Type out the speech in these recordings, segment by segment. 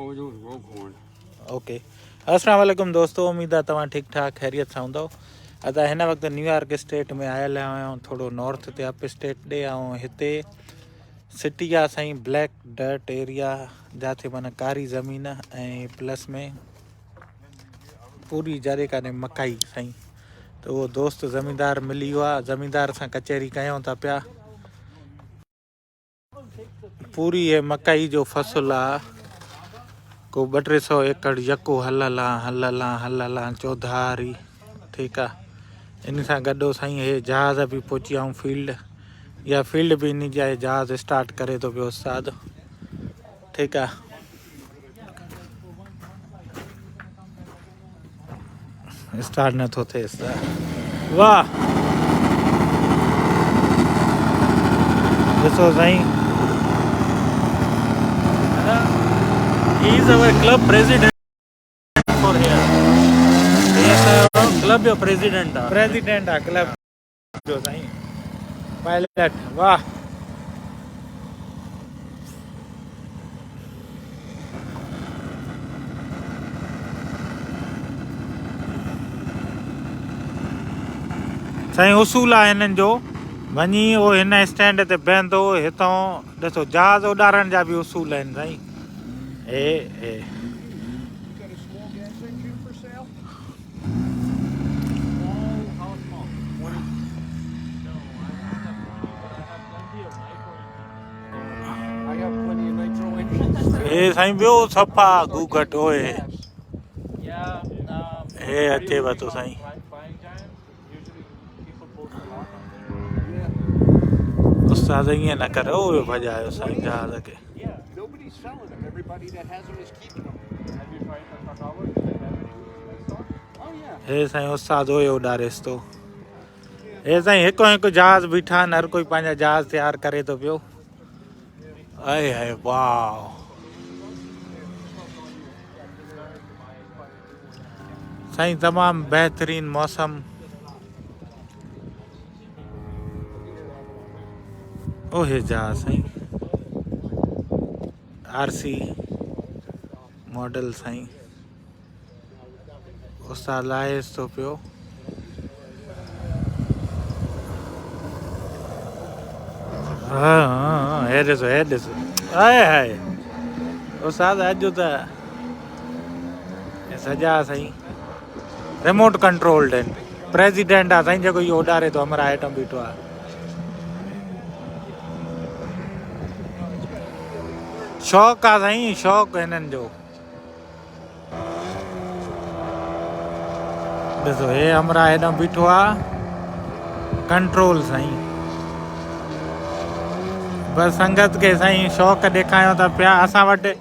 Okay अस्सलाम वालेकुम दोस्तों, उम्मीद आहे तव्हां ठीकु ठाक ख़ैरियत सां हूंदव। असां हिन वक़्तु न्यूयॉर्क स्टेट में आयल आहियूं, थोरो नॉर्थ ते अप स्टेट ॾे। ऐं हिते सिटी आहे साईं ब्लैक डर्ट एरिया, जिथे माना कारी ज़मीन ऐं प्लस में पूरी जरे कान्हे मकाई साईं। त उहो दोस्त ज़मींदार मिली वियो आहे, ज़मींदार सां कचहरी कयूं था पिया। पूरी हे मकाई जो फसल आहे, को 200-300 एकड़ यको हलल आहे चौधारी, ठीकु आहे। इन सां गॾु साईं हे जहाज़ बि पहुची विया फील्ड, या फील्ड बि इन जा जहाज़ स्टार्ट करे थो पियो उस्ताद, ठीकु आहे। स्टार्ट नथो थिए वाह ॾिसो साईं, he is our club president for here. He is our club जो president आहे क्लब जो साईं पायलट। वाह साईं, उसूल आहे हिननि जो, वञी उहो हिन स्टैंड ते बीहंदो, हितां ॾिसो जहाज़ उॾारण जा बि उसूल आहिनि साईं। हे साईं ॿियो सफ़ा घूघट ओए हे अचेव थो साईं। उस्ताद ईअं न करे, उहो भॼायो साईं जहाज़ खे। हे साईं उस्ताद ओए उॾारेसि थो। हे साईं हिकु हिकु जहाज़ बीठा आहिनि, हर कोई पंहिंजा जहाज़ तयारु करे थो पियो। आहे वाह साईं, तमामु बहितरीनु मौसम। ओहे जहाज़ साईं RC मॉडल साईं, उस्ताद लाहेसि थो पियो। हाँ हे ॾिसो आहे उस्ताद अॼु त सॼा साईं रिमोट कंट्रोल्ड आहिनि। प्रेसिडेंट आहे साईं जेको इहो उॾारे थो, अमरा आइटम बीठो आहे। शौक़ु आहे साईं, शौक़ु हिननि जो। ॾिसो हे अमरा हेॾां बीठो आहे, कंट्रोल साईं। बसि संगत खे साईं शौक़ु ॾेखारियूं था पिया। असां वटि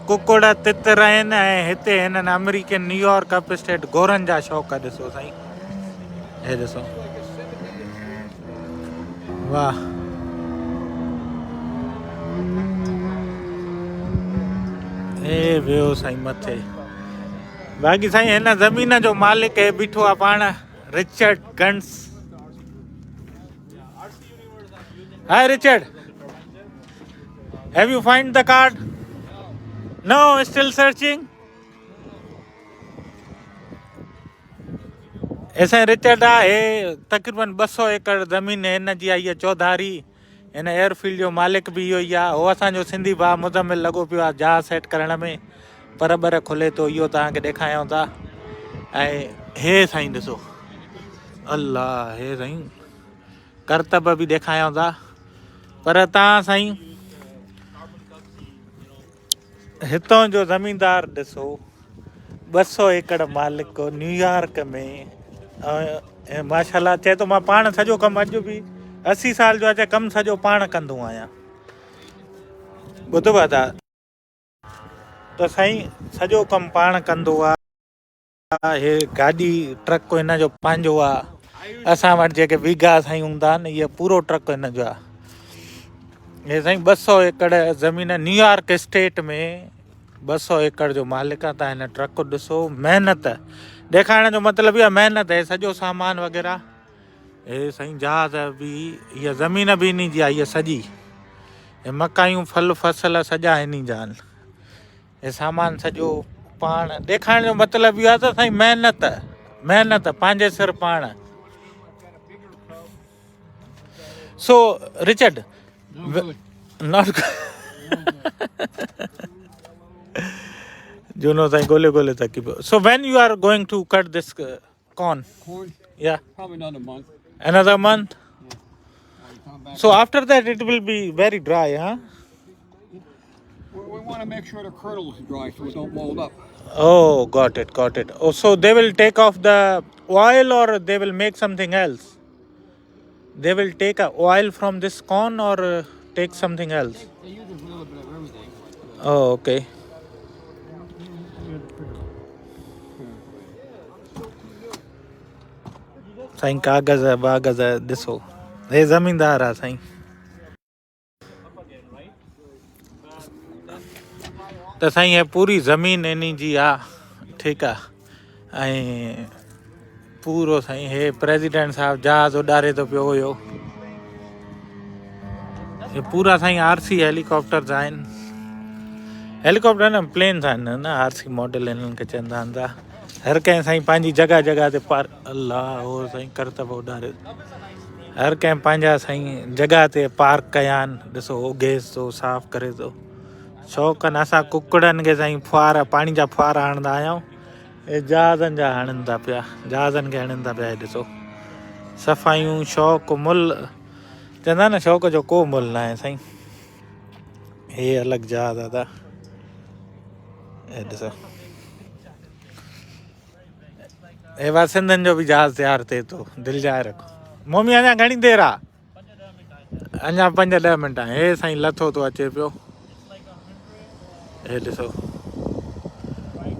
कुकुड़ तितर आहिनि, ऐं हिते हिननि अमेरिकन न्यूयॉर्क अप स्टेट गोरनि जा शौक़ु ॾिसो साईं। हे ॾिसो वाह हे वियो साईं मथे। बाक़ी साईं हिन ज़मीन जो मालिक हे बीठो आहे पाण, Richard Guns. Hi Richard, have you find the card? No, still searching. ऐसा रिचर्ड आहे, तक़रीबन 200 एकड़ ज़मीन हिन जी आहे, चौधारी। हिन एयरफील्ड जो मालिक बि इहो ई आहे। उहो असांजो सिंधी भाउ मुज़मिल लॻो पियो आहे जहाज़ सेट करण में, पर खुले थो, इहो तव्हांखे ॾेखारियूं था। ऐं हे साईं ॾिसो अल्लाह, हे साईं करतब बि ॾेखारियूं था। पर तव्हां साईं हितां जो ज़मीनदार ॾिसो, 200 एकड़ मालिक न्यूयॉर्क में। ऐं माशाल्लाह चए थो मां पाण सॼो कमु, अॼु बि 80 साल जो आहे, कमु सॼो पाण कंदो आहियां। ॿुधो था त साईं, सॼो कमु पाण कंदो आहे। हे गाॾी ट्रक हिन जो पंहिंजो आहे। असां वटि जेके बीघा साईं हूंदा आहिनि, इहे पूरो ट्रक हिन जो आहे। हे साईं 200 एकड़ ज़मीन न्यूयॉर्क स्टेट में, 200 एकड़ जो मालिक आहे। तव्हां हिन ट्रक ॾिसो, महिनत ॾेखारण जो मतिलबु इहा महिनत आहे। सॼो सामान वग़ैरह, हे साईं जहाज़ बि, इहा ज़मीन बि इन जी आहे, इहा सॼी। हे मकायूं फल फसल सॼा इन जा आहिनि। हे सामान सॼो पाण ॾेखारण जो मतिलबु इहो आहे त साईं महिनत पंहिंजे सिर पाण. सो रिचर्ड नॉट जुनो साईं ॻोल्हे थकी पियो. So when you are going to cut this corn? Yeah. Probably another month. Another month? Yeah. Come back. So after that it will be very dry, huh? We want to make sure the kernel is dry so it don't mold up. Oh, got it. Oh, so they will take off the oil or they will make something else? They will take a oil from this corn or take something else? They use a little bit of everything. Oh, okay. साईं कागज़ बागज़ ॾिसो, हे ज़मींदार आहे साईं. त साईं हे पूरी ज़मीन इन जी आहे, ठीकु आहे. ऐं पूरो साईं हे प्रेसिडेंट साहिबु जहाज़ उॾारे थो पियो हुयो. हे पूरा साईं RC हेलीकॉप्टर्स आहिनि. हेलीकॉप्टर न प्लेन्स आहिनि न, RC मॉडल हिननि खे चवंदा आहिनि था. हर कंहिं साईं पंहिंजी जॻह ते अलाह हो साईं करतब उॾारे. हर कंहिं पंहिंजा साईं जॻह ते पार्क कया आहिनि. ॾिसो हो गैस थो साफ़ करे थो. शौक़नि असां कुकड़नि खे साईं फुआरा पाणी जा फुआरा हणंदा आहियूं. हे जहाज़नि जा हणनि था पिया, जहाज़नि खे हणनि था पिया. हे ॾिसो सफ़ाइयूं शौक़ु मुल चवंदा न, शौक़ जो को मुल न आहे साईं. हे अलॻि जहाज़ आहे. हे ॾिसो हे बा सिंधनि जो बि जहाज़ तयारु थिए थो. दिलि जाए रखो. मम्मी अञा घणी देरि आहे? अञा 5-10 मिंट आहे. हे साईं लथो थो अचे पियो. हे ॾिसो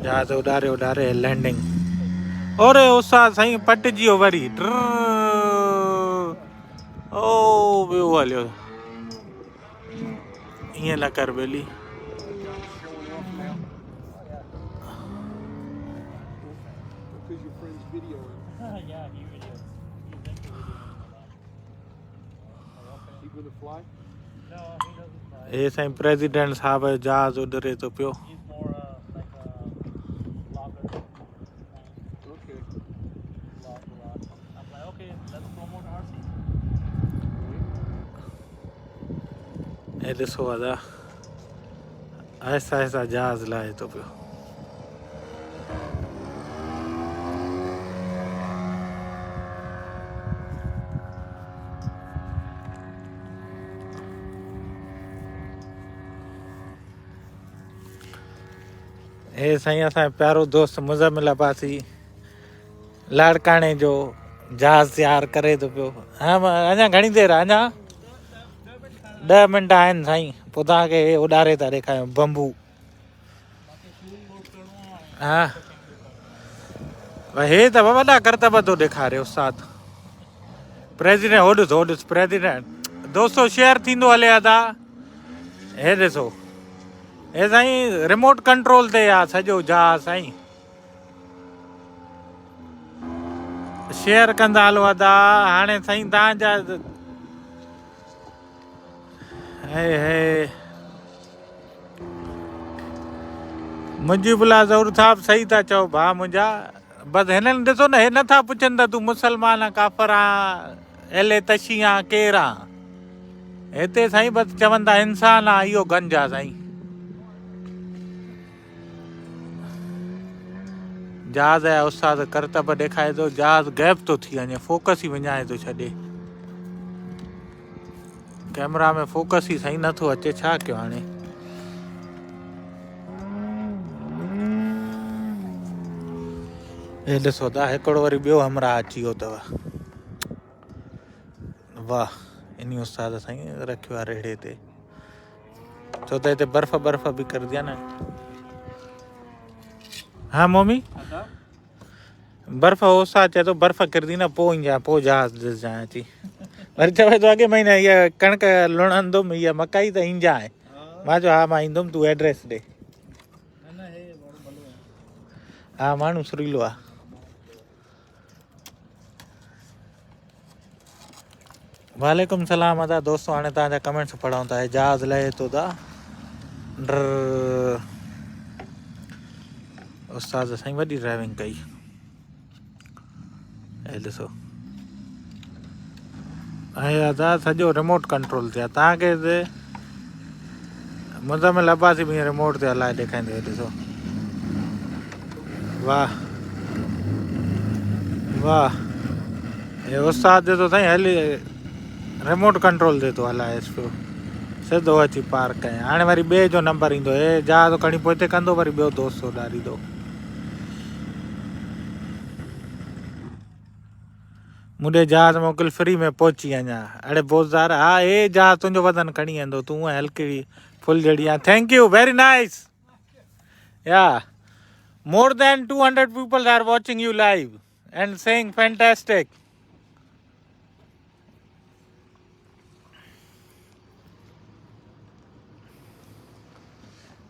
जहाज़ उॾारे लैंडिंग. और उसा साईं पटिजी वियो वरी. ओ ॿियो हलियो. ईअं न कर बेली. हे साईं प्रेसिडेंट साहिब जो जहाज़ उॾरे थो पियो. हे ॾिसो दादा आहिस्ता जहाज़ लाहे थो पियो. हे साईं असांजो प्यारो दोस्त मुज़मिल अब्बासी लाड़काणे जो जहाज़ तयारु करे थो पियो. हा अञा घणी देरि आहे? अञा 10 मिंट आहिनि साईं. पोइ तव्हांखे हे उॾारे था ॾेखारियूं बंबू. हा हे त वॾा करतब थो ॾेखारे उस्ताद. प्रेसिडेंट होॾिस प्रेसिडेंट दोस्तो शेयर थींदो हले था. हे ॾिसो हे साईं रिमोट कंट्रोल ते आहे सॼो जहाज़ साईं. शेयर कंदा हलो था. हाणे साईं तव्हांजा मुजीबुल्ला ज़हूर साहिबु सही था चओ भाउ मुंहिंजा. बसि हिननि ॾिसो न, हे नथा पुछनि त तूं मुस्लमान आहे काफ़र आहे एले तशी आहे केरु आहे. हिते साईं बसि चवनि था इंसान आहे. इहो गंज आहे साईं. जहाज़ जा उस्ताद करतब ॾेखारे थो. जहाज़ गैप थो थी वञे. फोकस ई विञाए थो छॾे. कैमरा में फोकस ई सही नथो अचे. छा कयो हाणे? हे ॾिसो था हिकिड़ो वरी ॿियो हमरा अची वियो अथव. वाह इन उस्ताद साईं रखियो आहे रेड़े ते. छो त हिते बर्फ़ बि करदी आहे न. हा मम्मी बर्फ़ उस्ताद चए थो बर्फ़ किरंदी न पोइ ईंदा पोइ जहाज़ ॾिसजांइ अची. वरी चवे थो अॻे महीने हीअ कणिक लुणंदुमि हीअ मकाई त ईंजांइ. मां चयो हा मां ईंदुमि तूं एड्रेस ॾे. हा माण्हू सुरीलो आहे. वालेकुम सलाम अदा दोस्तो. हाणे तव्हांजा कमेंट्स पढ़ूं था. जहाज़ लहे थो था. उस्ताद साईं वॾी ड्राइविंग कई। हे ॾिसो ऐं दादा सॼो रिमोट कंट्रोल थिया तव्हांखे हिते मुज़मिल अब्बासी बि रिमोट ते हलाए ॾेखारींदो। ॾिसो वाह वाह, हे उस्ताद ॾिसो साईं हली रिमोट कंट्रोल ते थो हलाएसि पियो, सिधो अची पार्क कयईं। हाणे वरी ॿिए जो नंबर ईंदो, हे जहाज़ खणी पोइ हिते कंदो, वरी ॿियो दोस्त उॾारींदो। मुंहिंजे जहाज़ मोकिल फ्री में पहुची अञा। अड़े बोज़दार, हा हे जहाज़ तुंहिंजो वज़न खणी वेंदो, तूं हल्की फुल जहिड़ी आहे। Thank U very nice. या more than 200 people are watching you live and saying fantastic.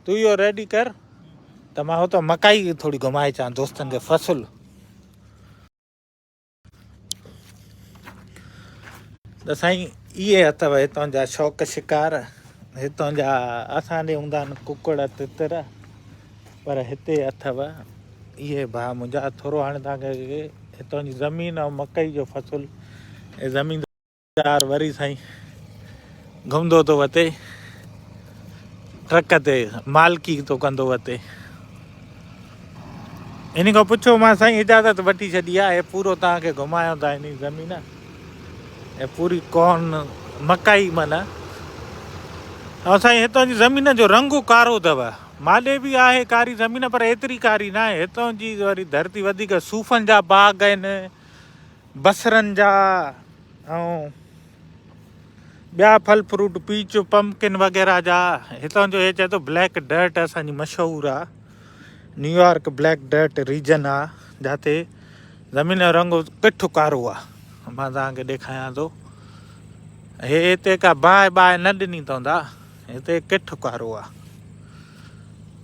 तू इहो रेडी कर त मां हो त मकाई थोरी घुमाए अचां दोस्तनि खे फ़सुलु। त साईं इहे अथव हितां जा शौक़ु शिकार। हितां जा असांजे हूंदा आहिनि कुकड़ तितर, पर हिते अथव इहे भाउ मुंहिंजा। थोरो हाणे तव्हांखे हितां जी ज़मीन ऐं मकई जो फ़सुलु, ऐं ज़मीनदार वरी साईं घुमंदो थो वते ट्रक ते, मालकी थो कंदो वते। इन खां पुछो मां साईं इजाज़त वठी छॾी आहे, हे पूरो तव्हांखे घुमायो था इन ज़मीन, ऐं पूरी कॉर्न मकाई माना। ऐं साईं हितां जी ज़मीन जो रंग कारो अथव। माॾे बि आहे कारी ज़मीन, पर एतिरी कारी न आहे। हितां जी वरी धरती वधीक सूफ़नि जा बाग़ आहिनि, बसरनि जा, ऐं ॿिया फल फ्रूट पीच पम्पकिन वग़ैरह जा। हितां जो हे चए थो ब्लैक डर्ट असांजी मशहूरु आहे, न्यूयॉर्क ब्लैक डर्ट रीजन आहे, जिते ज़मीन जो रंग किठो कारो आहे। मां तव्हांखे ॾेखारियां थो, हे हिते का बाहि न ॾिनी अथऊं, हिते किठो कारो आहे।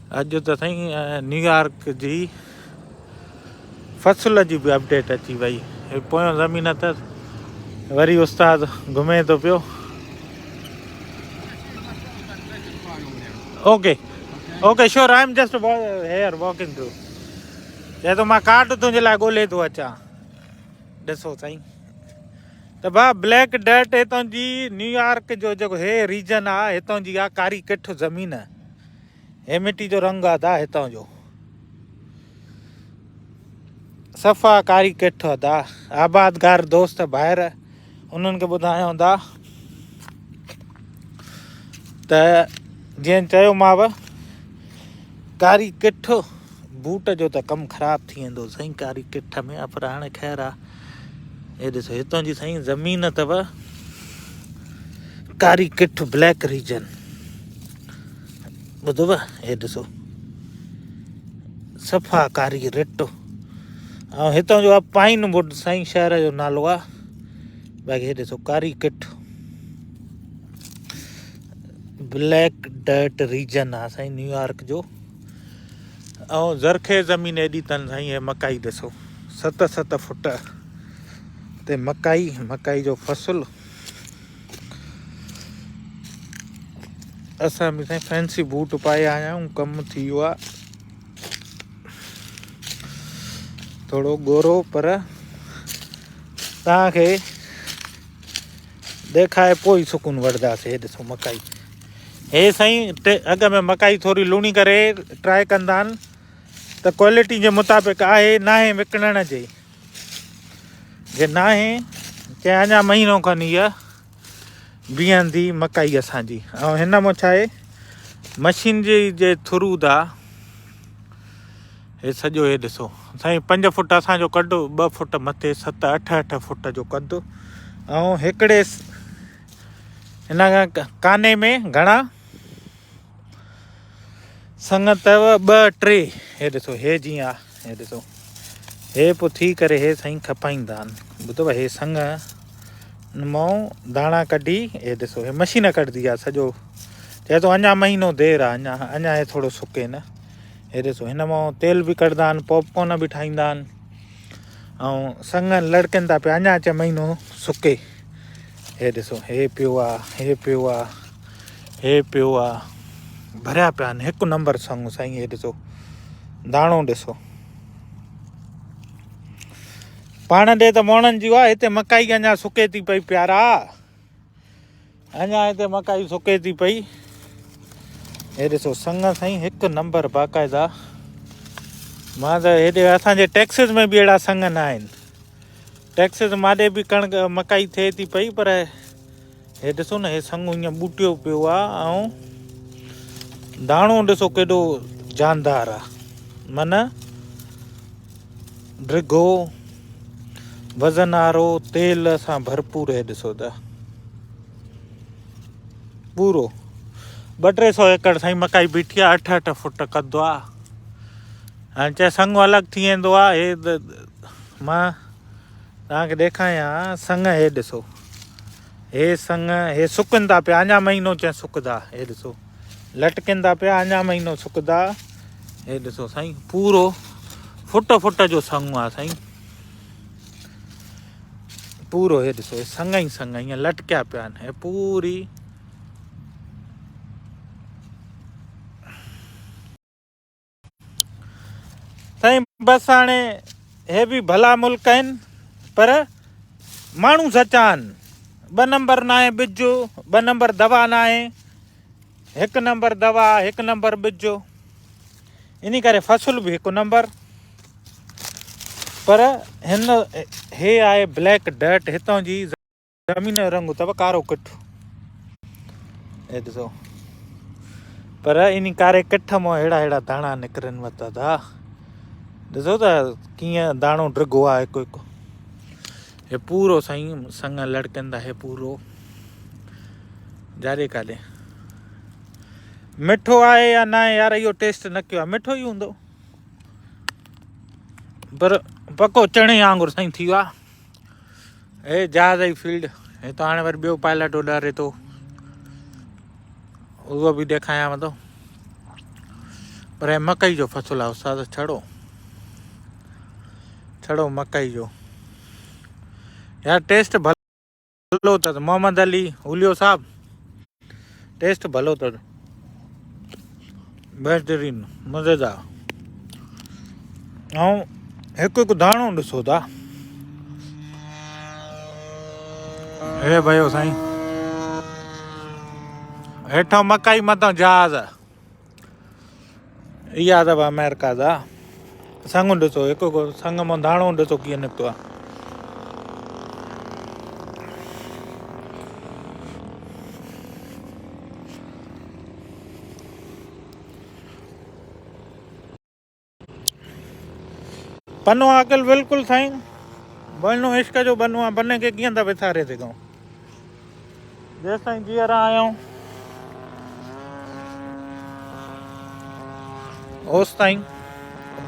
अॼु त साईं न्यूयॉर्क जी फ़सुल जी बि अपडेट अची वई। हे पोयों ज़मीन अथसि, वरी उस्ताद घुमे थो पियो। Okay okay sure, I am just here walking through. चए थो मां कार्ड तुंहिंजे लाइ ॻोल्हे थो अचां। ॾिसो साईं त भाउ ब्लैक डर्ट हितां जी न्यूयॉर्क जो जेको हे रीजन आहे, हितां जी आहे कारी किठ ज़मीन। हे मिटी जो रंग आहे हितां जो, सफ़ा कारी किठ आहे। आबादगार दोस्त ॿाहिरि उन्हनि खे ॿुधायूं था त जीअं चयोमांव कारी किठ बूट जो त कमु ख़राबु थी वेंदो साईं कारी किठ में, पर हाणे ख़ैरु आहे। हे ॾिसो हितां जी साईं ज़मीन अथव कारी किठ ब्लैक रीजन, ॿुधव। हे ॾिसो सफ़ा कारी रिट, ऐं हितां जो आहे पाइन वुड साईं शहर जो नालो आहे। बाक़ी हे ॾिसो कारी किठ ब्लैक डर्ट रीजन आहे साईं न्यूयॉर्क जो। ऐं ज़रखे ज़मीन एॾी अथनि साईं। हे मकाई ॾिसो 7-7 फुट ते मकाई जो फ़सुलु। असां बि साईं फैंसी बूट पाए आया आहियूं, कमु थी वियो आहे थोरो गोरो, पर तव्हांखे ॾेखारे पोइ ई सुकून वठंदासीं। हे ॾिसो मकाई, हे साईं अॻ में मकाई थोरी लूणी करे ट्राए कंदा आहिनि त क्वालिटी जे मुताबिक़ आहे नाहे विकिणण जे, जे नाहे चए अञा महीनो खनि इहा बीहंदी मकाई असांजी। ऐं हिन में छा आहे मशीन जे थ्रू था हे सॼो। हे ॾिसो साईं 5 फुट असांजो कढो, 2 फुट मथे 7-8 फुट जो कदु। ऐं हिकिड़े हिन काने में घणा संग अथव 2-3। हे ॾिसो हे जीअं आहे, हे ॾिसो हे पोइ थी करे हे साईं खपाईंदा आहिनि, ॿुधव। हे संग मां दाणा कढी, हे ॾिसो हे मशीन कढंदी आहे सॼो। चए थो अञा महीनो देरि आहे, अञा हे थोरो सुके न। हे ॾिसो हिन मां तेल बि कढंदा आहिनि, पॉपकॉर्न बि ठाहींदा आहिनि, ऐं संग लड़कनि था पिया अञा अचे महीनो सुके। हे ॾिसो हे पियो आहे, हे पियो आहे, हे पियो आहे, भरिया पिया आहिनि 1 नंबर संग साईं। हे ॾिसो दाणो ॾिसो पाण ॾे त मोणनि जी आहे। हिते मकाई अञा सुके थी पई प्यारा, अञा हिते मकाई सुके थी पई। हे ॾिसो संग साईं हिकु नंबर बाक़ाइदा। मां त हेॾे असांजे टेक्सिस में बि अहिड़ा संग न आहिनि। टेक्सिस माॾे बि कणिक मकाई थिए थी पई, पर हे ॾिसो न हे संग हीअं ॿूटियो पियो आहे ऐं दाणो ॾिसो केॾो जानदार आहे, माना ड्रिघो वज़न वारो तेल सां भरपूर। हे ॾिसो त पूरो 200-300 एकड़ साईं मकाई बीठी आहे, 8-8 फुट कदु आहे। हाणे चाहे संग अलॻि थी वेंदो आहे। हे मां तव्हांखे ॾेखारियां संग। हे ॾिसो हे संग हे सुकनि था पिया, अञा महीनो चाहे सुकंदा। हे ॾिसो लटकनि था पिया, अञा महीनो सुकंदा। हे ॾिसो साईं पूरो फुट जो संग आहे साईं पूरो। हे ॾिसो हे संग ई संग हीअं लटकिया पिया आहिनि। हे पूरी साईं बसि हाणे हे बि भला मुल्क आहिनि, पर माण्हू सचा आहिनि। 2 नंबर न आहे ॿिज, 2 नंबर दवा न आहे, 1 नंबर दवा, 1 नंबर ॿिज। इन करे फ़सुलु बि 1 नंबर। पर हिन हे आहे ब्लैक डर्ट, हितां जी ज़मीन जो रंग अथव कारो किठ। हे ॾिसो पर इन कारे किठ मां अहिड़ा दाणा निकिरनि वरिता था। ॾिसो त कीअं दाणो ड्रिघो आहे हिकु हिकु। हे पूरो साईं संग लड़कनि था। हे पूरो जारे काॾे मिठो आहे या न आहे यार, इहो टेस्ट न कयो आहे। मिठो ई हूंदो, पर पको चणे वांगुरु साईं थी वियो आहे। हे जहाज़ जी फील्ड, हे त हाणे वरी ॿियो पायलट उॾारे थो, उहो बि ॾेखारियांव थो। पर हे मकई जो फ़सुलु आहे उस्ताद, छड़ो मकई जो। यार टेस्ट भलो अथसि। मोहम्मद अली हुलियो साहब टेस्ट भलो अथसि, बहितरीन मज़ेदार। ऐं हिकु हिकु दाणो ॾिसो था। हे भयो साईं हेठां मकाई मथां जहाज़। इहा अथव अमेरिका जा संग। ॾिसो हिकु हिकु संग मां दाणो ॾिसो कीअं निकितो आहे। पनो अकल बिल्कुलु साईं, बनो इश्क जो बनो आहे। बने खे कीअं था विसारे सघूं, जेसि ताईं जीअर आहियूं होसि ताईं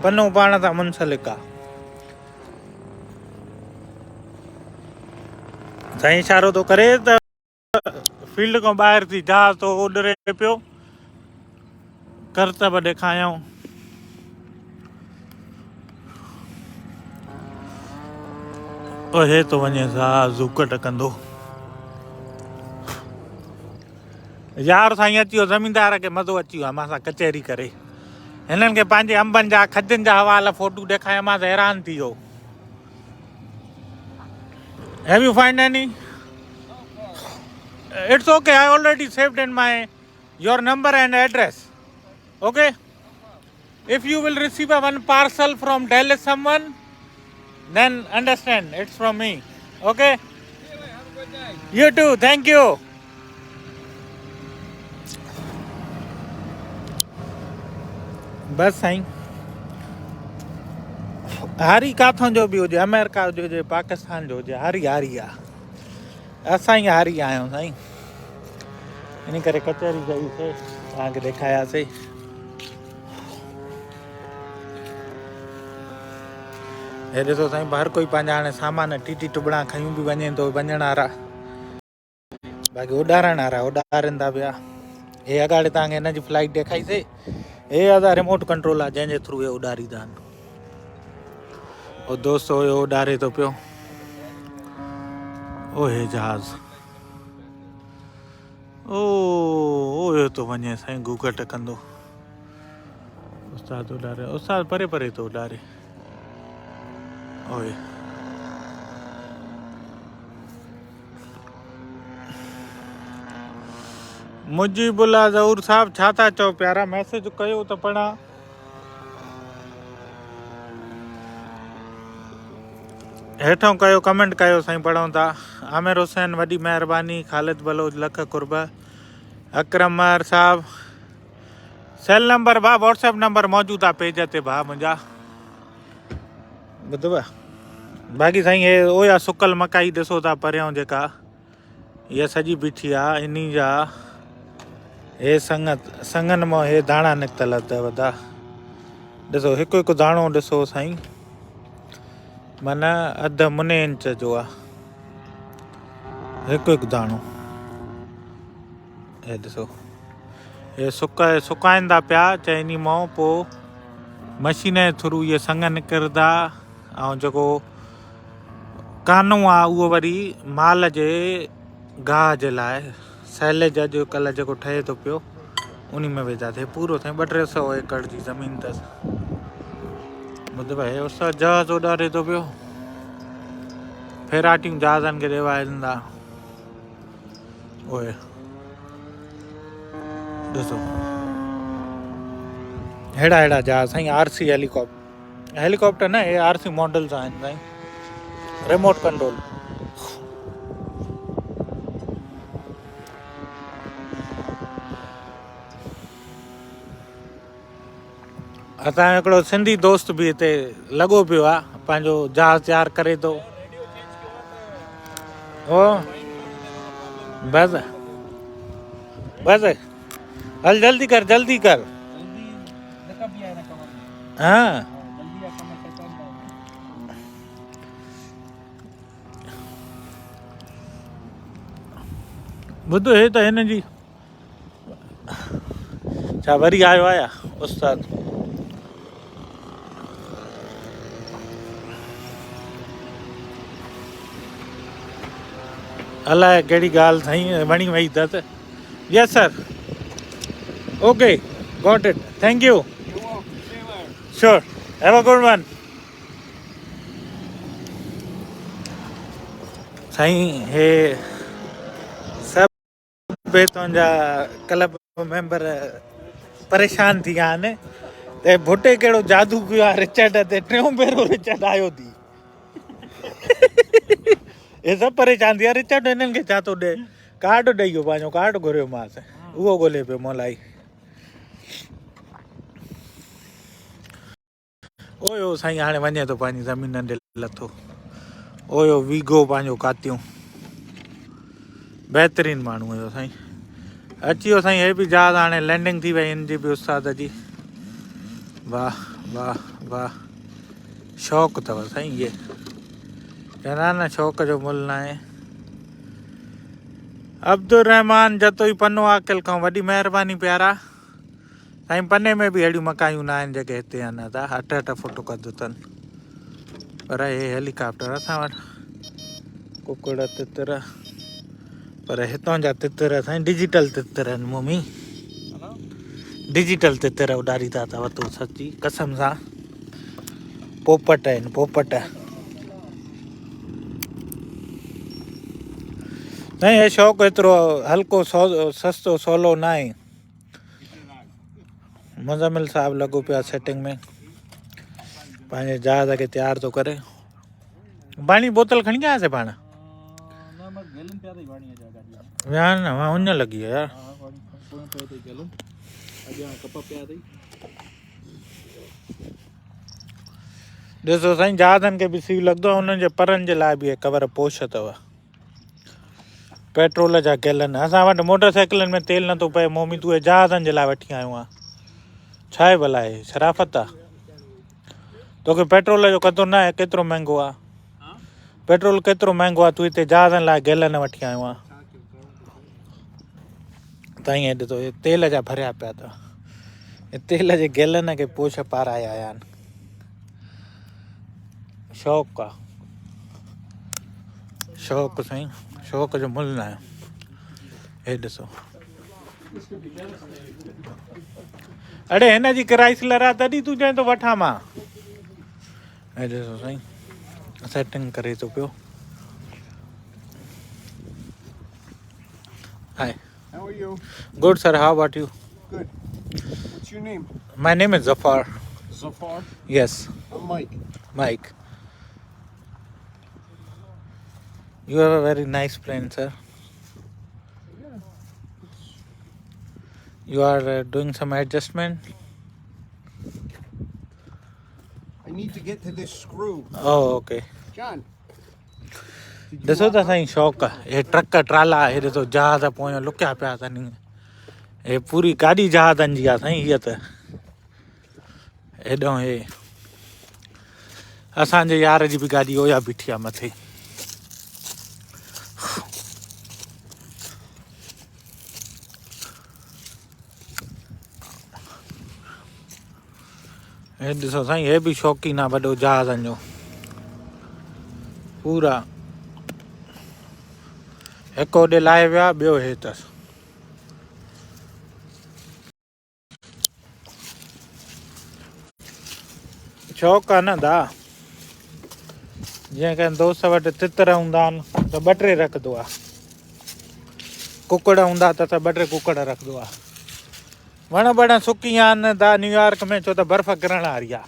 बनो पाण सां मुंसलिक आहे। साईं इशारो थो करे त फील्ड खां ॿाहिरि थी जहाज़ थो उॾरे पियो। करतब ॾेखारियऊं। हे थो वञे ज़ूकट कंदो। यार साईं अची वियो, ज़मींदार खे मज़ो अची वियो आहे मां सां कचहरी करे। हिननि खे पंहिंजे अंबनि जा खजनि जा हवाला फोटू ॾेखारिया, मां त हैरान थी वियो। Have you find any? It's okay. I already saved in my your number and address. Okay. If you will receive a one parcel from Delhi someone, then understand it's from me. Okay. Have a good day. You too. Thank you. बस साईं हारी काथों जो बि हुजे, America जो हुजे, पाकिस्तान जो हुजे, हारी हारी आहे। असां ई हारी आहियूं साईं। इन करे कचहरी कईसीं, तव्हांखे ॾेखारियासीं। हे ॾिसो साईं हर कोई पंहिंजा हाणे सामान टीटी टुबड़ा खयूं बि वञे थो, वञण वारा। बाक़ी उॾारण वारा उॾारनि था पिया। हे अगाड़े तव्हांखे हिन जी फ्लाइट ॾेखारीसीं। हे अदा रिमोट कंट्रोल आहे जंहिंजे थ्रू हे उॾारींदा आहिनि। उहो दोस्त हुयो उॾारे थो पियो। ओ हे जहाज़ ओ थो वञे साईं, घूघट कंदो। उस्ताद उॾारे, उस्ताद परे परे तो उॾारे। ओए मुजीबुल्ला ज़हूर साहब छा था चओ प्यारा? मैसेज कयो त पढ़ा। हेठों कयो, कमेंट कयो साईं, पढ़ूं था। आमिर हुसैन वॾी महिरबानी, ख़ालिद बलोच लख कुर्ब, अकरम महर साहब। सेल नंबर भाउ, व्हाट्सएप नंबर मौजूदु आहे पेज ते भाउ मुंहिंजा, ॿुधव। बाक़ी साईं हे ओया सुकल मकाई ॾिसो था परियां जेका, इहा सॼी बीठी आहे इन जा हे संगनि मां हे दाणा निकितल अथव था। ॾिसो हिकु हिकु दाणो ॾिसो साईं, माना अधु मुने इंच जो आहे हिकु हिकु दाणो। हे ॾिसो, हे सुकाइनि था पिया, चइनी मां पोइ मशीन जे थ्रू इहे संग निकिरंदा। ऐं जेको कानो आहे उहो वरी माल जे गाह जे लाइ, सैलेज अॼुकल्ह जेको ठहे थो पियो उन में विझा थिए। पूरो साईं 200-300 एकड़ जी ज़मीन अथसि, ॿुधव। हे उस जहाज़ उॾारे थो पियो, फेराटियूं जहाज़नि खे ॾेवारींदा। ओए ॾिसो, हेड़ा हेड़ा जहाज साईं, RC हेलीकॉप्टर न, हे RC मॉडल्स आहिनि साईं, रिमोट कंट्रोल। असांजो हिकिड़ो सिंधी दोस्त बि हिते लॻो पियो आहे, पंहिंजो जहाज़ तयारु करे थो। ओ बसि बसि, हल जल्दी कर जल्दी कर। हाँ ॿुधो, हे त हिन जी छा वरी आयो आया उस्ताद। अलाए कहिड़ी ॻाल्हि साईं वणी वई अथसि। Yes sir, okay, got it, thank you, sure, have a good one. साईं हे सभु हितां जा क्लब मेंबर परेशान थी विया आहिनि ते भुटे कहिड़ो जादू कयो आहे रिचर्ड ते, टियों भेरो रिचर्ड आयो थी। हे सभु परेशान थी विया। रिचर्ड हिननि खे छा थो ॾे, कार्ड ॾेई वियो, पंहिंजो कार्ड घुरियोमांसि, उहो ॻोल्हे पियो मोलाई। ओयो साईं हाणे वञे थो पंहिंजी ज़मीन ॾे लथो। ओयो वीगो पंहिंजो कातियूं, बहितरीनु माण्हू हुयो साईं। अची वियो साईं, हे बि जहाज़ हाणे लैंडिंग थी वई हिन जी बि उस्ताद जी। वाह वाह वाह, शौक़ु अथव साईं, इहे चवंदा न शौक़ जो मुल्ह न आहे। अब्दुल रहमान जतोई पनो आकिल खां वॾी महिरबानी प्यारा साईं। पने में बि अहिड़ियूं मकायूं न आहिनि जेके हिते आहिनि था, 8-8 फुट कद अथनि। पर हे हेलीकॉप्टर असां वटि, कुकड़ तितर, पर हितां जा तितर साईं डिजिटल तितर आहिनि। मम्मी डिजिटल तितर उॾारी था अथव तूं, सची कसम सां पोपट आहिनि, पोपट। नहीं ये शौक़ु एतिरो हल्को सस्तो सवलो न आहे। मुज़मिल साहब लॻो पियो आहे सेटिंग में, पंहिंजे जहाज़ खे तयारु थो करे। पाणी बोतल खणी आयासीं पाण, विया न वहाँ उञ लॻी आहे यार। ॾिसो साईं, जहाज़नि खे बि सीउ लॻंदो आहे, उन्हनि जे परनि जे लाइ बि कवर पोश अथव। पेट्रोल जा गैलन, असां वटि मोटरसाइकिलनि में तेल नथो पए, मोमी तूं जहाज़नि जे लाइ वठी आयो आहे, छा आहे भला हे शराफ़त आहे? तोखे पेट्रोल जो क़दुरु न आहे, केतिरो महांगो आहे पेट्रोल, केतिरो महांगो आहे, तूं हिते जहाज़नि लाइ गैलन वठी आयो आहे। ताईं हे ॾिसो, हे तेल जा भरिया पिया अथव, हे तेल जे गैलन खे पोश पाराया आया आहिनि। शौक़ु आहे, शौक़ु साईं, शौक़ जो मुल्ह न आहे। हे ॾिसो, अड़े हिन जी क्राइसलर आहे तॾहिं तूं चएं थो वठां मां। ऐं ॾिसो साईं सेटिंग करे थो पियो। Hi How are you? Good sir, how about you? Good. What's your name? My name is Zafar. Zafar. Yes I'm Mike. Mike. You have a very nice plane sir. Yeah. You are doing some adjustment? I need to get to this screw. Oh, okay. John. Did ॾिसो त साईं शौक़ु आहे। हे truck ट्राला हे ॾिसो जहाज़ पोयां लुकिया पिया अथनि। हे पूरी गाॾी जहाज़नि जी आहे साईं हीअ त। हेॾो हे असांजे यार जी बि गाॾी ओया बीठी आहे मथे। हे ॾिसो साईं हे बि शौक़ीन आहे वॾो जहाज़नि जो पूरा। हिकु होॾे लाहे विया ॿियो हे अथसि। शौक़ु आहे न दा। जीअं कंहिं दोस्त वटि तितर हूंदा आहिनि त ॿ टे रखंदो आहे। कुकड़ हूंदा त 2 टे कुकड़ रखंदो आहे। वण बण सुकी विया आहिनि दा न्यूयॉर्क में, छो त बर्फ़ किरण वारी आहे।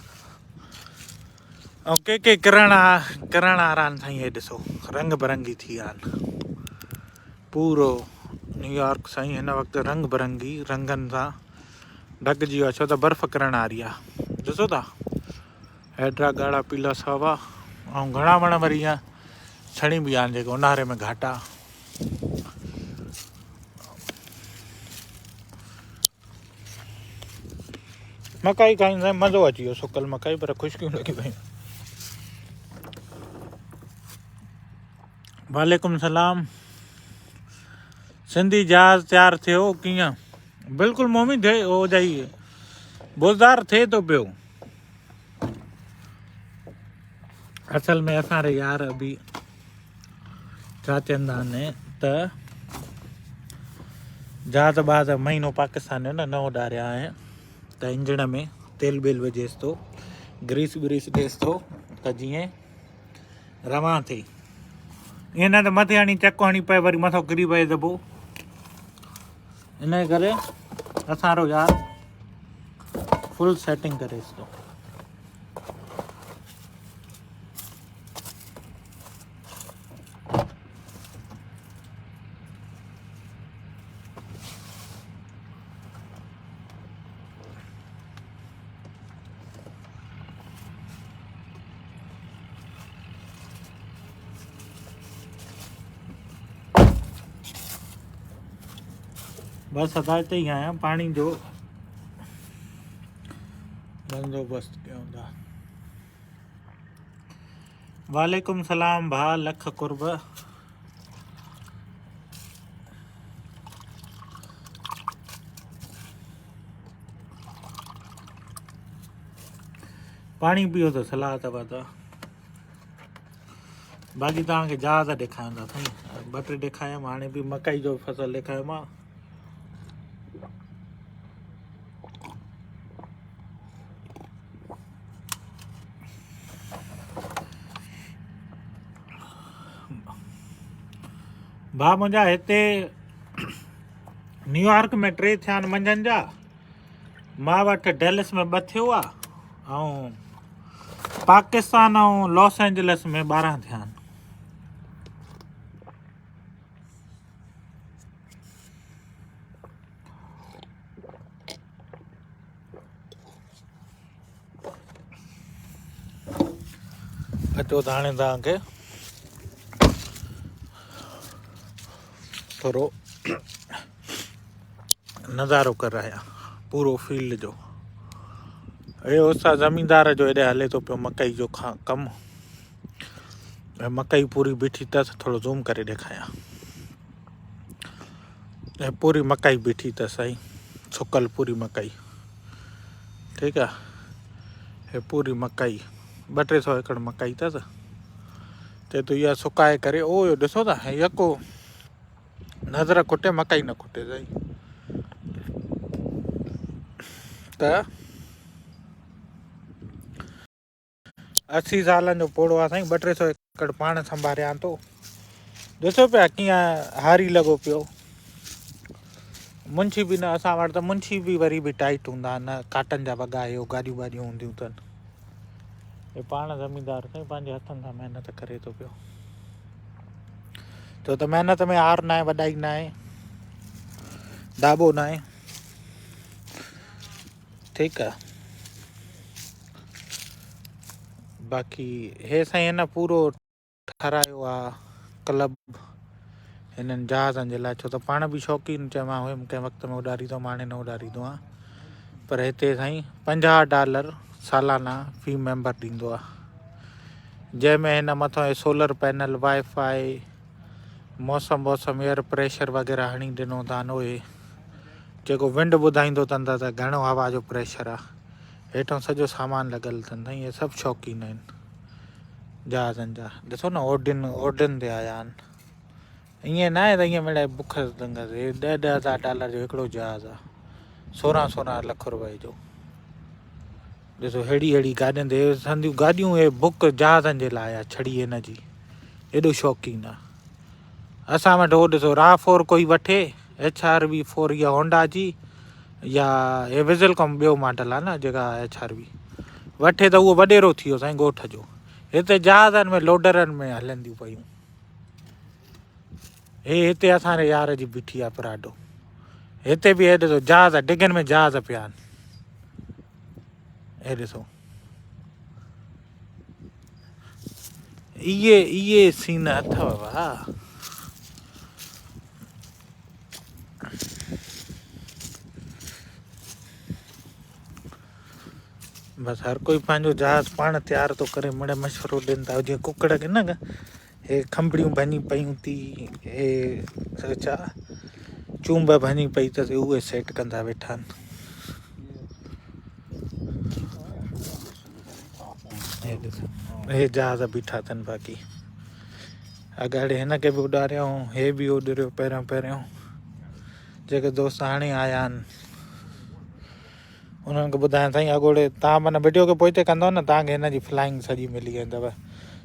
ऐं के किरण वारा आहिनि साईं। हे ॾिसो रंग बिरंगी थी विया आहिनि पूरो न्यूयॉर्क साईं हिन वक़्तु रंग बिरंगी रंगनि सां ढकिजी वियो आहे, छो त बर्फ़ किरण वारी आहे। ॾिसो था हेॾा ॻाढ़ा पीला सावा। ऐं घणा वण वरी ईअं छणी बि आहिनि जेके ऊन्हारे में घाटा। मकाई खाईंदा मज़ो अची वियो सुकल मकाई, पर ख़ुश्कियूं लॻी पयूं। वालेकुम सलाम। सिंधी जहाज़ तयारु थियो कीअं? बिल्कुलु मोमी थिए हो जाई बुज़दार थिए थो पियो। असल में असांजे यार बि छा चवंदा आहिनि त जहाज़ बहाज़ महीनो पाकिस्तान जो न उॾारिया आहे त इंजण में तेल बेल विझेसि थो, ग्रीस व्रीस ॾिएसि थो त जीअं रवां थिए। ईअं न त मथे हणी चको हणी पए वरी मथां किरी पए त पोइ इन करे असांजो यार फुल सेटिंग करेसि थो। बस असां हिते ई आहियां, पाणी जो बंदोबस्तु कयूं था। वालेकुम सलाम भाउ लख कुर्ब। पाणी पियो त सलाह अथव त बाक़ी तव्हांखे जहाज़ ॾेखारियूं था साईं। 2 टे ॾेखारियमि, हाणे बि मकई जो फसल ॾेखारियोमांव। भाउ मुंहिंजा हिते न्यूयॉर्क में 3 थिया आहिनि मंझंदि जा। मां वटि डेलस में 2 थियो आहे ऐं पाकिस्तान ऐं लॉस एंजलिस में 12 थिया आहिनि। अचो त हाणे तव्हांखे थोरो नज़ारो करायां पूरो फील्ड जो। हे उस्ताद ज़मींदार जो हेॾे हले थो पियो मकई जो कमु। मकई पूरी बीठी अथसि, थोरो ज़ूम करे ॾेखारियां। हे पूरी मकई बीठी अथसि साईं, सुकल पूरी मकई। ठीकु आहे, हे पूरी मकई 200-300 एकड़ मकई अथसि। चए थो इहा सुकाए करे ओ ॾिसो था यको नज़र खुटे मकई न खुटे साईं। त 80 सालनि जो पोड़ो आहे साईं। 200-300 एकड़ पाण संभालियां थो। ॾिसो पिया कीअं हारी लॻो पियो। मुंशी बि न, असां वटि त मुंशी बि वरी बि टाइट हूंदा आहिनि, काटन जा वॻा इहो गाॾियूं वाॾियूं हूंदियूं अथनि। हे पाण ज़मींदार साईं पंहिंजे हथनि सां महिनत करे थो पियो। छो त महिनत में हार न आहे, वॾाई न आहे, दाॿो न आहे। ठीकु आहे। बाक़ी हे साईं हिन पूरो ठारायो आहे क्लब हिननि जहाज़नि जे लाइ। छो त पाण बि शौक़ीन चयोमां हुयुमि कंहिं वक़्त में उॾारींदो, हाणे न उॾारींदो आहे। पर हिते साईं $50 सालाना फी मेंबर ॾींदो आहे, जंहिंमें हिन मथां सोलर पैनल, वाईफाई, मौसम एयर प्रेशर वग़ैरह हणी ॾिनो अथनि। उहे जेको विंड ॿुधाईंदो अथनि त घणो हवा जो प्रेशर आहे, हेठां सॼो सामान लॻल अथनि साईं। इहे सभु शौक़ीन आहिनि जहाज़नि जा। ॾिसो न ओडिन ते आया आहिनि। ईअं न आहे त ईअं मिड़े बुख दंग ते। $10,000 जो हिकिड़ो जहाज़ आहे, 16 लाख रुपए जो। ॾिसो हेड़ी गाॾियुनि ते संदियूं गाॾियूं, हे बुक जहाज़नि जे लाइ आहे, छड़ी हिन जी। एॾो शौक़ीन आहे। असां वटि हो ॾिसो RAV4 कोई वठे, HRV4 इहा होंडा जी, या हे विज़ल कम ॿियो मॉडल आहे न जेका HRV वठे, त उहो वॾेरो थी वियो साईं ॻोठ जो। हिते जहाज़नि में लोडरनि में हलंदियूं पयूं। हे हिते असांजे यार जी बीठी आहे पराडो। हिते बि हे ॾिसो जहाज़, डिगनि में जहाज़ पिया आहिनि। हे ॾिसो इहे सीन अथव वाह। बसि हर कोई पंहिंजो जहाज़ पाण तयारु थो करे, मिड़े मशवरो ॾियनि था। जीअं कुकड़ खे न हे खंभड़ियूं भञी पयूं थी, हे छा चूंब भञी पई त उहे सेट कंदा वेठा आहिनि। हे जहाज़ बीठा अथनि। बाक़ी अगाड़े हिनखे बि उॾारियऊं, हे बि उॾरियो पहिरियों। जेके दोस्त हाणे आया आहिनि उन्हनि खे ॿुधायां साईं, अॻोड़े तव्हां माना वीडियो खे पोइ ते कंदव न, तव्हांखे हिन जी फ्लाइंग सॼी मिली वेंदव।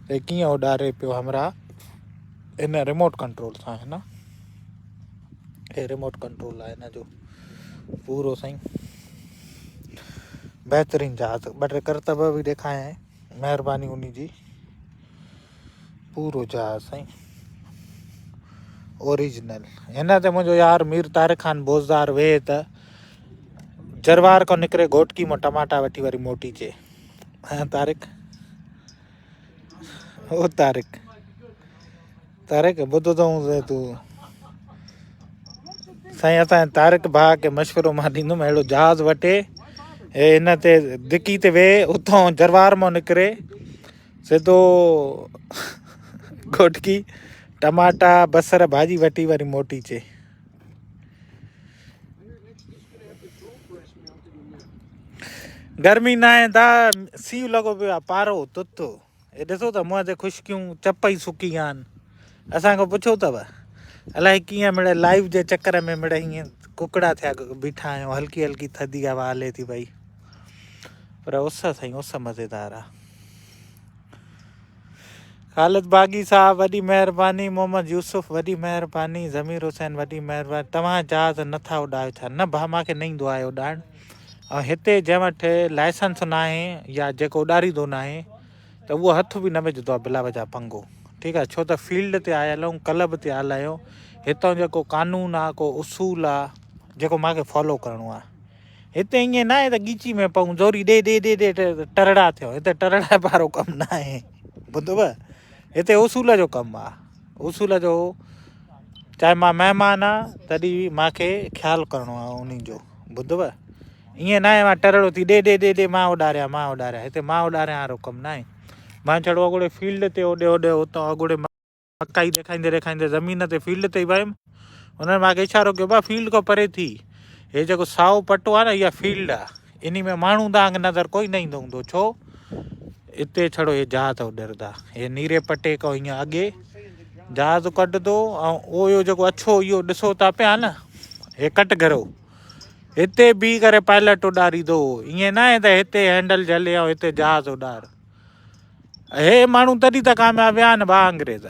त कीअं उॾारे पियो हमरा हिन रिमोट कंट्रोल सां। हिन हे रिमोट कंट्रोल आहे हिन जो पूरो साईं। बहितरीनु जहाज़। 2-3 करतब बि ॾेखारियईं, महिरबानी उन जी। पूरो जहाज़ साईं ओरिजिनल। हिन ते मुंहिंजो यार मीर तारिक ख़ान बोज़दार वेहे त जरवार को निकिरे घोटकी मां टमाटा वठी वरी मोटी चे। हाँ तारिक, ओ तारिक ॿुधो अथऊं तूं साईं। असांजे तारिक भाउ खे मशवरो मां ॾींदुमि, अहिड़ो जहाज़ वठे, हे हिन ते डिकी ते वेहे, उतां जरवार मां निकिरे सिधो घोटकी टमाटा बसर भाॼी वठी वरी मोटी चे। गर्मी न आहे दा, सीउ लॻो पियो आहे, पारो तुत। हे ॾिसो त मुंहं ते खुश्कियूं, चप ई सुकी विया आहिनि। असांखां पुछो अथव अलाए कीअं मिड़े लाइव जे चकर में मिड़े हीअं कुकड़ा थिया बीठा आहियूं। हल्की थधी हवा हले थी पई, पर उस साईं उस मज़ेदार आहे। ख़ालिद बाग़ी साहब वॾी महिरबानी, मोहम्मद यूसुफ वॾी महिरबानी, ज़मीर हुसैन वॾी महिरबानी। तव्हां जहाज़ नथा उॾायो छा? न भाउ, मूंखे न ईंदो आहे उॾाइणु। ऐं हिते जंहिं वटि लाइसेंस न आहे या जेको उॾारींदो न आहे त उहो हथ बि न विझंदो आहे बिला वजा पंगो। ठीकु आहे, छो त फील्ड ते आयल आहियूं, क्लब ते आयल आहियूं। हितां जेको कानून आहे, को उसूल आहे, जेको मूंखे फॉलो करिणो आहे। हिते ईअं न आहे त ॻीची में पऊं जोरी ॾे टरड़ा थियो। हिते टरड़ा वारो कमु न आहे, ॿुधव। हिते उसूल जो कमु आहे। उसूल जो, चाहे मां महिमान आहे तॾहिं बि मूंखे ख़्यालु करिणो आहे उन जो, ॿुधव। ईअं न आहे मां टरड़ो थी ॾे मां उॾारियां। हिते मां उॾारियां वारो कमु न आहे। मां छड़ो अॻोड़े फील्ड ते होॾे उतां अॻोड़े मकाई ॾेखारींदे ज़मीन ते फील्ड ते ई वियुमि। हुननि मूंखे इशारो कयो, भाउ फील्ड खां परे थी, हे जेको साओ पटो आहे न, इहा फील्ड आहे। इन में माण्हू तव्हांखे नज़र कोई न ईंदो हूंदो। छो? हिते छड़ो हे जहाज़ उॾरंदा। हे नीरे पटे खां हीअं अॻे जहाज़ कढंदो, ऐं उहो जेको अछो इहो ॾिसो था पिया न, हे कट घरो, हिते बीह करे पायलट उॾारींदो। ईअं न आहे त हिते हैंडल झले ऐं हिते जहाज़ उॾार। हे माण्हू तॾहिं त कामयाबु विया आहिनि ॿा अंग्रेज़,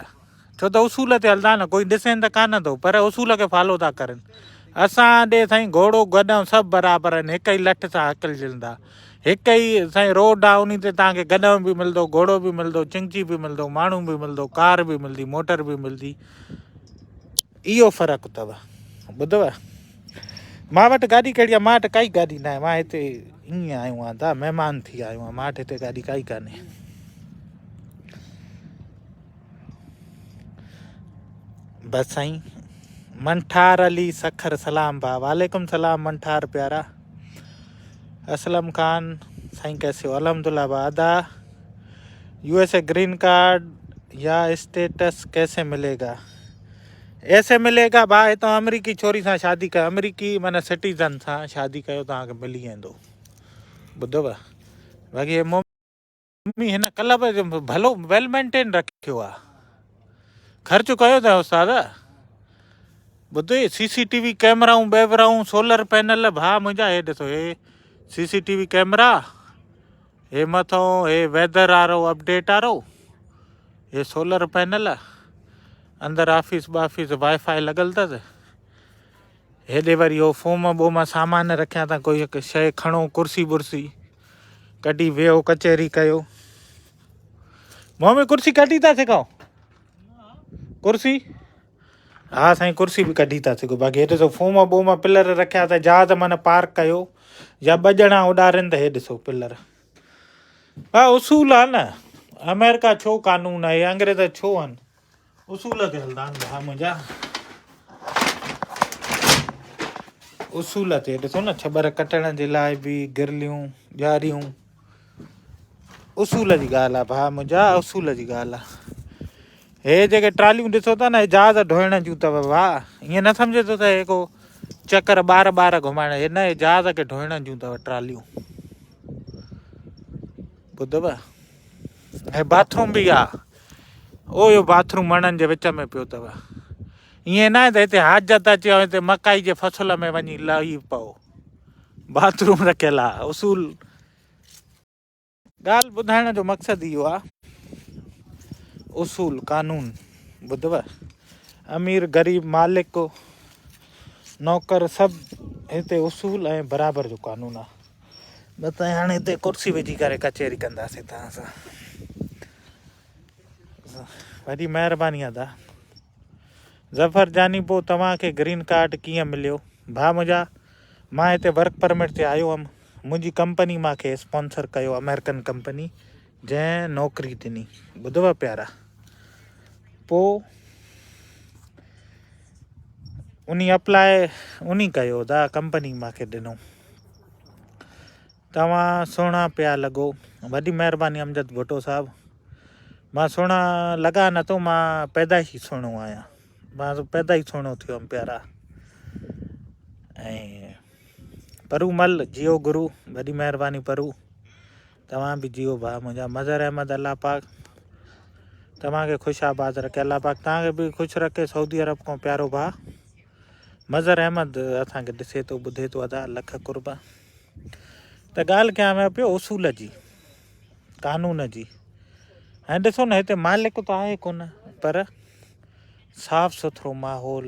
छो त उसूल ते हलंदा न, कोई ॾिसनि त कान थो पर उसूल खे फॉलो था करनि। असां ॾे साईं घोड़ो गॾु सभु बराबरि आहिनि, हिक ई लठ सां हकिलजंदा। हिक ई साईं रोड आहे, उन ते तव्हांखे गॾु बि मिलंदो, घोड़ो बि मिलंदो, चिंची बि मिलंदो, माण्हू बि मिलंदो, कार बि मिलंदी, मोटर बि मिलंदी। इहो फ़र्क़ु अथव, ॿुधव। मां वटि गाॾी कहिड़ी आहे, मां वटि काई गाॾी न आहे। मां हिते ईअं आयो आहियां दा, महिमान थी आयो आहियां। मां वटि हिते गाॾी काई कान्हे। बस साईं। मंठार अली सखर सलाम भा। वालेकुम सलाम मंठार प्यारा। असलम खान साईं कैसे हो? अल्हम्दुलिल्लाह बा। अदा यूएसए ग्रीन कार्ड या स्टेटस कैसे मिलेगा? ऐसे मिलेगा भा, हितां अमरीकी छोरी सां शादी कयो, अमरीकी माना सिटीज़न सां शादी कयो, तव्हांखे मिली वेंदो, ॿुधव। बाक़ी हे मम्मी हिन क्लब जो भलो वेल मेंटेन रखियो आहे। ख़र्चु कयो अथव उस्ताद? ॿुधो, CCTV कैमराऊं ॿैवराऊं सोलर पैनल भा मुंहिंजा। हे ॾिसो, हे CCTV कैमरा, हे मथां हे वेदर वारो अपडेट वारो, हे सोलर पैनल, अंदरि ऑफिस बाफिस वाईफाई लॻल अथसि। हेॾे वरी हो फोम बोम सामान रखिया अथां, कोई हिकु शइ खणो, कुर्सी वुर्सी कढी वियो, कचहरी कयो। मम्मी कुर्सी कढी था सघूं? कुर्सी हा साईं, कुर्सी बि कढी था सघो। बाक़ी हे ॾिसो फोम बोम पिलर रखिया अथई, जहाज़ माना पार्क कयो या ॿ ॼणा उॾारनि त हे ॾिसो पिलर। हा उसूल आहे न। अमेरिका छो कानून आहे, अंग्रेज़ छो आहिनि, उसूल ते हलंदा आहिनि भा मुंहिंजा। उसूल ते ॾिसो न, छबर कटण जे लाइ बि गिरलियूं ॾियारियूं, उसूल जी ॻाल्हि आहे भा मुंहिंजा, उसूल जी ॻाल्हि आहे। हे जेके ट्रालियूं ॾिसो था न, हे जहाज़ ढोइण जूं अथव भाउ। ईअं न सम्झो त हे को चकर ॿार घुमाइण, हे न, हे जहाज़ खे ढोइण जूं अथव ट्रालियूं, ॿुधव। हे बाथरूम बि आहे, ओ यो बाथरूम वणनि जे विच में पियो अथव। ईअं न आहे त हिते हाजत अचे ऐं हिते मकाई जे फसल में वञी लही पओ, बाथरूम रखियल आहे। उसूल ॻाल्हि ॿुधाइण जो मक़सदु इहो आहे, उसूल कानून, ॿुधव। अमीर ग़रीब मालिक नौकर सभु हिते उसूल ऐं बराबरि जो कानून आहे। न त हाणे हिते कुर्सी विझी करे कचहरी कंदासीं तव्हां सां। वॾी महिरबानी आहे दा। ज़फ़र जानी, पोइ तव्हांखे ग्रीन कार्ड कीअं मिलियो? भा मुंहिंजा, मां हिते वर्क परमिट ते आयो हुअमि। मुंहिंजी कंपनी मूंखे स्पॉन्सर कयो, अमेरिकन कंपनी, जंहिं नौकिरी ॾिनी, ॿुधव प्यारा। पोइ उन अप्लाई उन कयो दा, कंपनी मूंखे ॾिनो। तव्हां सुहिणा पिया लॻो, वॾी महिरबानी अमजद भुट्टो साहिबु। मां सुहिणा लॻा न थो, मां पैदाइशी सुहिणो आहियां, मां पैदा ई सुहिणो थियो हुअमि प्यारा। ऐं परूमल जियो गुरू, वॾी महिरबानी परू, तव्हां बि जियो भाउ मुंहिंजा। मज़र अहमद, अलाह पाक तव्हांखे ख़ुशि आबाद रखे, अलाह पाक तव्हांखे बि ख़ुशि रखे। सऊदी अरब खां प्यारो भाउ मज़र अहमद असांखे ॾिसे थो, ॿुधे थो, अदा लख कुर्बा। त ॻाल्हि कयां मैं पियो उसूल जी, कानून जी। ऐं ॾिसो न, हिते मालिक त आहे कोन, पर साफ़ सुथिरो माहौल,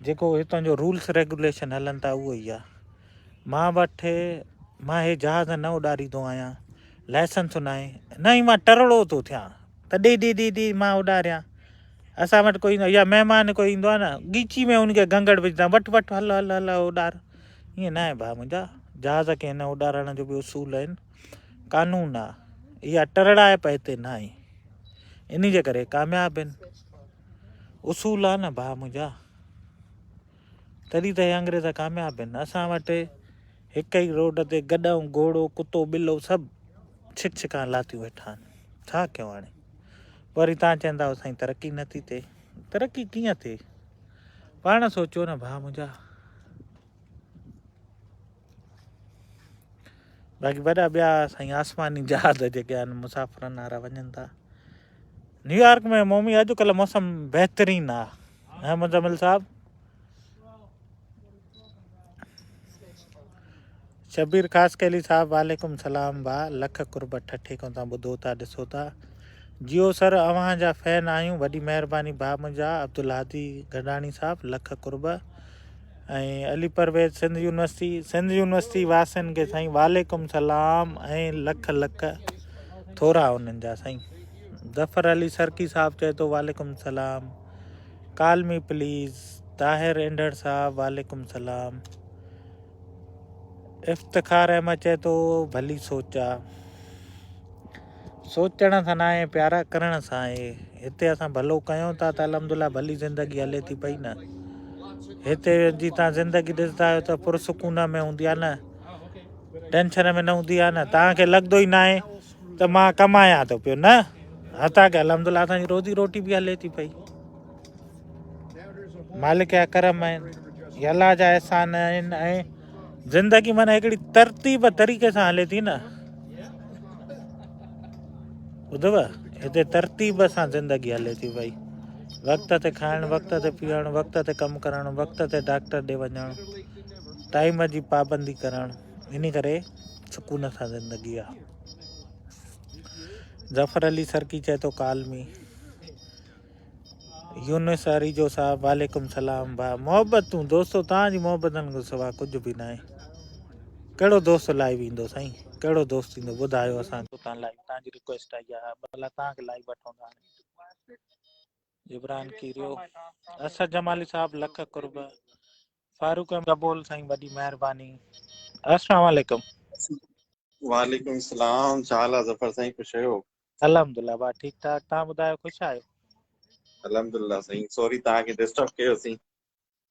जेको हितां जो रूल्स रेगुलेशन हलनि था उहो ई आहे। मां हे जहाज़ न उॾारींदो आहियां, लाइसेंस न आहे, न ई मां टरड़ो थो थियां तॾहिं डी मां उॾारियां। असां वटि कोई न, या महिमान कोई ईंदो आहे न, गीची में उनखे गंगड़ विझंदा, वटि हल हल हल उॾार। ईअं न आहे भाउ मुंहिंजा, जहाज़ खे न उॾारण जो बि उसूल आहिनि, कानून आहे। इहा टरड़ाइप हिते न आहे, इन जे करे कामयाबु आहिनि। उसूल आहे न भाउ मुंहिंजा, तॾहिं त हे अंग्रेज़ कामयाबु आहिनि। असां वटि हिक ई रोड ते गॾु घोड़ो कुतो ॿिलो सभु छिकछिका लाथियूं वेठा आहिनि, छा कयूं हाणे। वरी तव्हां चवंदा साईं तरक़ी नथी थिए, तरक़ी कीअं थिए, पाण सोचियो न भाउ मुंहिंजा। बाक़ी वॾा ॿिया साईं आसमानी जहाज़ जेके आहिनि मुसाफ़िरनि वारा वञनि था। न्यूयॉर्क में मोमी अॼुकल्ह मौसम बहितरीनु आहे, ऐं मुज़मिल साहिबु। शबीर ख़ासकैली साहब वालेकुम सलाम भा लख कुर्ब ठठे को तव्हां ॿुधो था ॾिसो था। जियो सर अव्हां जा फैन आहियूं, वॾी महिरबानी भा मुंहिंजा। अब्दुल हादी गडानी साहब लख कुर्ब। ऐं अली परवेज़ सिंध यूनिवर्सिटी वासियुनि खे साईं वालेकुम सलाम ऐं लख लख थोरा उन्हनि जा साईं। ज़फ़र अली सरकी साहब चए थो वालेकुम सलाम। Call me please. ताहिर इंडर साहब वालेकुम सलाम। इफ्तिखार अहमद चए थो भली सोचा। सोचण सां न आहे प्यारा, करण सां आहे। हिते असां भलो कयूं था त अलहमदुलिल्लाह भली ज़िंदगी हले थी पई न। हिते जी तव्हां ज़िंदगी ॾिसंदा आहियो त पुरसुकून में हूंदी आहे न, टेंशन में न हूंदी आहे न। तव्हांखे लॻंदो ई न आहे त मां कमायां थो पियो न। हथा की अलहमदुलिल्लाह असांजी रोज़ी रोटी बि हले थी पई। मालिक जा करम आहिनि, या अल्लाह जा एहसान आहिनि। ऐं ज़िंदगी माना हिकिड़ी तरतीब तरीक़े सां हले थी न। ॿुधव, हिते तरतीब सां ज़िंदगी हले थी पई। वक़्त ते खाइणु, वक़्त ते पीअणु, वक़्त ते कमु करणु, वक़्त ते डॉक्टर ॾे वञणु, टाइम जी पाबंदी करणु। इन करे सुकून सां ज़िंदगी आहे। ज़फ़र अली सरकी चए थो कालमी। यूनुस अरीजो साहब वालेकुम सलाम भा। मोहबतूं दोस्तो तव्हांजी मोहबतनि खां सवाइ कुझु बि न आहे। कहिड़ो दोस्त लाइव ईंदो साईं, कहिड़ो दोस्त ईंदो ॿुधायो असांखे। तव्हां लाइव, तव्हांजी रिक्वेस्ट आई आहे, भला तव्हांखे लाइव वठूं था। इब्राहिम कीरियो, असद जमाली साहब लख कुर्ब। फारूक कबूल साईं वॾी महिरबानी। अस्सलाम वालेकुम। वालेकुम सलाम। छा हाल आहे ज़फर साईं, ख़ुशि आहियो? अल्हम्दुलिल्लाह बा ठीकु ठाक। तव्हां ॿुधायो ख़ुशि आहियो? अल्हम्दुलिल्लाह साईं। सॉरी तव्हांखे डिस्टर्ब कयोसीं।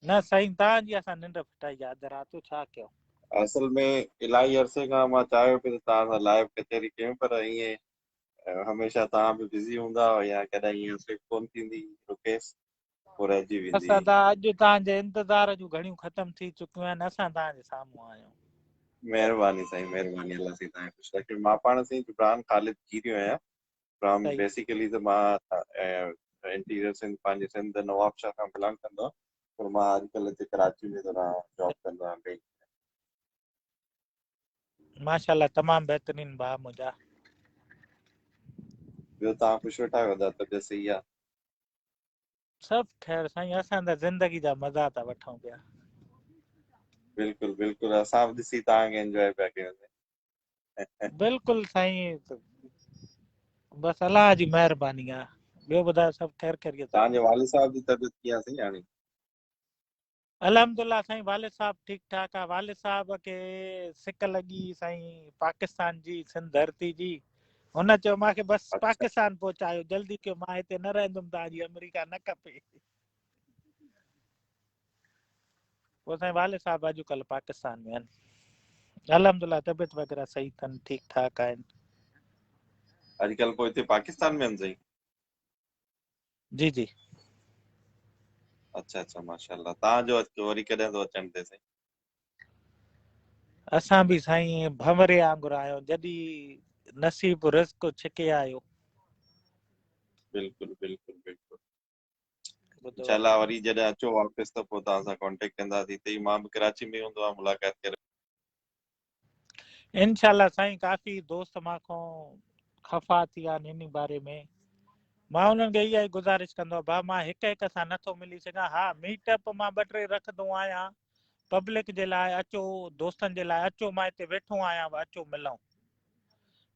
न साईं, तव्हांजी असां निंड फिटाई आहे अधु राति जो, छा कयूं। असल में इलाही अरसे खां मां चाहियो पियो त तव्हां सां लाइव कचहरी कयूं, पर ईअं हमेशह तव्हां बि बिज़ी हूंदा या कॾहिं ईअं स्विच कोन थींदी, रुकेस पोइ रहिजी वेंदी। असां त अॼु तव्हांजे इंतज़ार जूं घणियूं ख़तम थी चुकियूं आहिनि। असां तव्हांजे साम्हूं आहियूं। महिरबानी साईं, महिरबानी। अल्लाह साईं तव्हांखे ख़ुशि रखे। मां पाण साईं जिब्रान ख़ालिद कीरियो आहियां फ्रॉम सही। बेसिकली त मां इंटीरियर सिंध, पंहिंजे सिंध नवाबशाह खां बिलोंग कंदो आहियां, पर मां अॼुकल्ह हिते कराची में थोरा जॉब कंदो आहियां। माशाल्लाह तमामु बहितरीन भाउ मुंहिंजा। ॿियो तव्हां ख़ुशि वेठा आहियो? तबियत सही आहे? सभु ख़ैर साईं, असां त ज़िंदगी जा मज़ा था वठूं पिया। बिल्कुलु बिल्कुलु, असां बि ॾिसी तव्हांखे एंजॉय पिया कयोसीं। बिल्कुलु साईं, बसि अलाह जी महिरबानी आहे। ॿियो ॿुधायो, सभु ख़ैर ख़ैरियत? तव्हांजे वालिद साहब जी तबियत कीअं आहे साईं हाणे? अल्हम्दुलिल्लाह साईं, वालिद साहब ठीकु ठाक आहे। वालिद साहब खे सिक लॻी साईं पाकिस्तान जी सिंध धरती जी। हुन चयो मूंखे बसि अच्छा पाकिस्तान पहुचायो जल्दी, कयो मां हिते न रहंदुमि, तव्हांजी अमेरिका न खपे। पोइ साईं वालिद साहब अॼुकल्ह पाकिस्तान में आहिनि। अल्हम्दुलिल्लाह तबियत वग़ैरह सही अथनि, ठीकु ठाक आहिनि। अॼुकल्ह पोइ हिते पाकिस्तान में आहिनि साईं? जी जी। अच्छा अच्छा, माशाल्लाह। तव्हांजो वरी कॾहिं थो अचणु थिए साईं? असां बि साईं भंवरे वांगुरु आहियूं, जॾहिं नसीब रिज़्क छिके आयो। बिल्कुलु बिल्कुलु बिल्कुलु। ॿुधो इंशाल्लाह वरी जॾहिं अचो वापसि त पोइ तव्हां सां कॉन्टेक्ट कंदासीं। हिते ई मां बि कराची में हूंदो आहे, मुलाक़ात करे। इंशाल्लाह साईं, काफ़ी दोस्त मांखों ख़फ़ा थी विया आहिनि इन बारे में। मां हुननि खे इहा ई गुज़ारिश कंदो आहियां, भाउ मां हिक हिक सां नथो मिली सघां। हा, मीटअप मां 2-3 रखंदो आहियां पब्लिक जे लाइ। अचो दोस्तनि जे लाइ, अचो मां हिते वेठो आहियां, अचो मिलूं।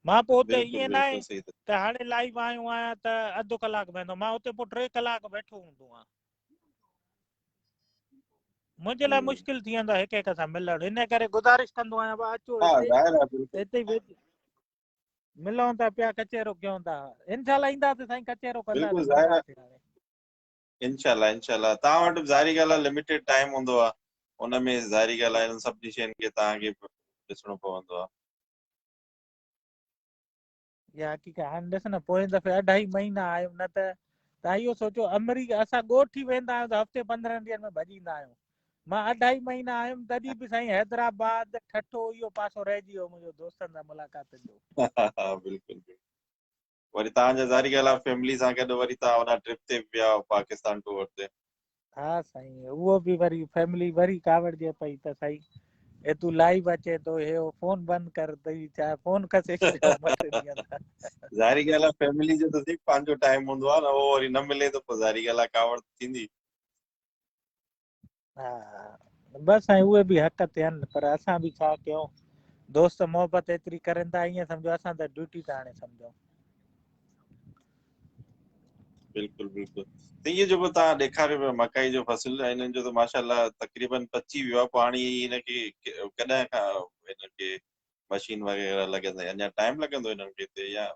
मां पोइ हुते बिल्कुलु ईअं न आहे बिल्कुलु सही त हाणे लाइव आयो आहियां त अधु कलाकु वेंदो, मां हुते पोइ 3 कलाक वेठो हूंदो आहियां। मुंहिंजे लाइ मुश्किल थी वेंदो आहे हिक हिक सां मिलणु। इन करे गुज़ारिश कंदो आहियां, भाउ अचो हा, हिते, ज़ाहिर आहे। बिल्कुलु हिते ई मिलूं था पिया, कचेरो कयूं था। इंशाल्लाह ईंदासीं साईं, कचेरो बिल्कुलु कंदासीं, ज़ाहिर आहे। मिलंदासीं। हाणे इंशाल्लाह इंशाल्लाह। तव्हां वटि बि ज़ाहिरी ॻाल्हि आहे लिमिटेड टाइम हूंदो आहे, उनमें ज़ाहिरी ॻाल्हि आहे इन सभिनी शयुनि खे तव्हांखे ॾिसणो पवंदो आहे। या हक़ीक़त हाणे ॾिस न, पोइ दफ़े 2.5 महीना आयुमि न, त तव्हां इहो सोचो अमेरिका असां ॻोठी वेंदा आहियूं त हफ़्ते 15 ॾींहंनि में भॼींदा आहियूं। मां 2.5 महीना आयुमि तॾहिं बि साईं हैदराबाद ठठो इहो पासो रहिजी वियो मुंहिंजो दोस्तनि सां मुलाक़ात जो। बिल्कुलु बिल्कुलु। वरी तव्हांजा ज़ाहिरी ॻाल्हि आहे फैमिली सां गॾु वरी तव्हां हुन ट्रिप ते बि विया पाकिस्तान टूर ते। हा साईं, उहो बि वरी फैमिली वरी कावड़जे पई त साईं ए तू लाइव अचे तो हे फोन बंद कर दई चाहे फोन कसे छो मत ॾियनि था। ज़ाहिरी ॻाल्हि आहे फैमिली जो त सिर्फ़ु पंहिंजो टाइम हूंदो आहे न, उहो वरी न मिले त पोइ ज़ाहिरी ॻाल्हि आहे कावड़ थींदी। हा बस साईं उहे बि हक़ ते आहिनि पर असां बि छा कयूं, दोस्त मोहबत एतिरी करनि था, ईअं सम्झो असां त ड्यूटी था हाणे सम्झो। बिल्कुलु बिल्कुलु। त इहो जेको तव्हां ॾेखारियो पिया मकाई जो फसल आहे, हिननि जो त माशाल्लाह तक़रीबन पची वियो आहे। पोइ हाणे हिनखे कॾहिं खां हिनखे मशीन वग़ैरह लॻंदे, अञा टाइम लॻंदो हिननि खे हिते या?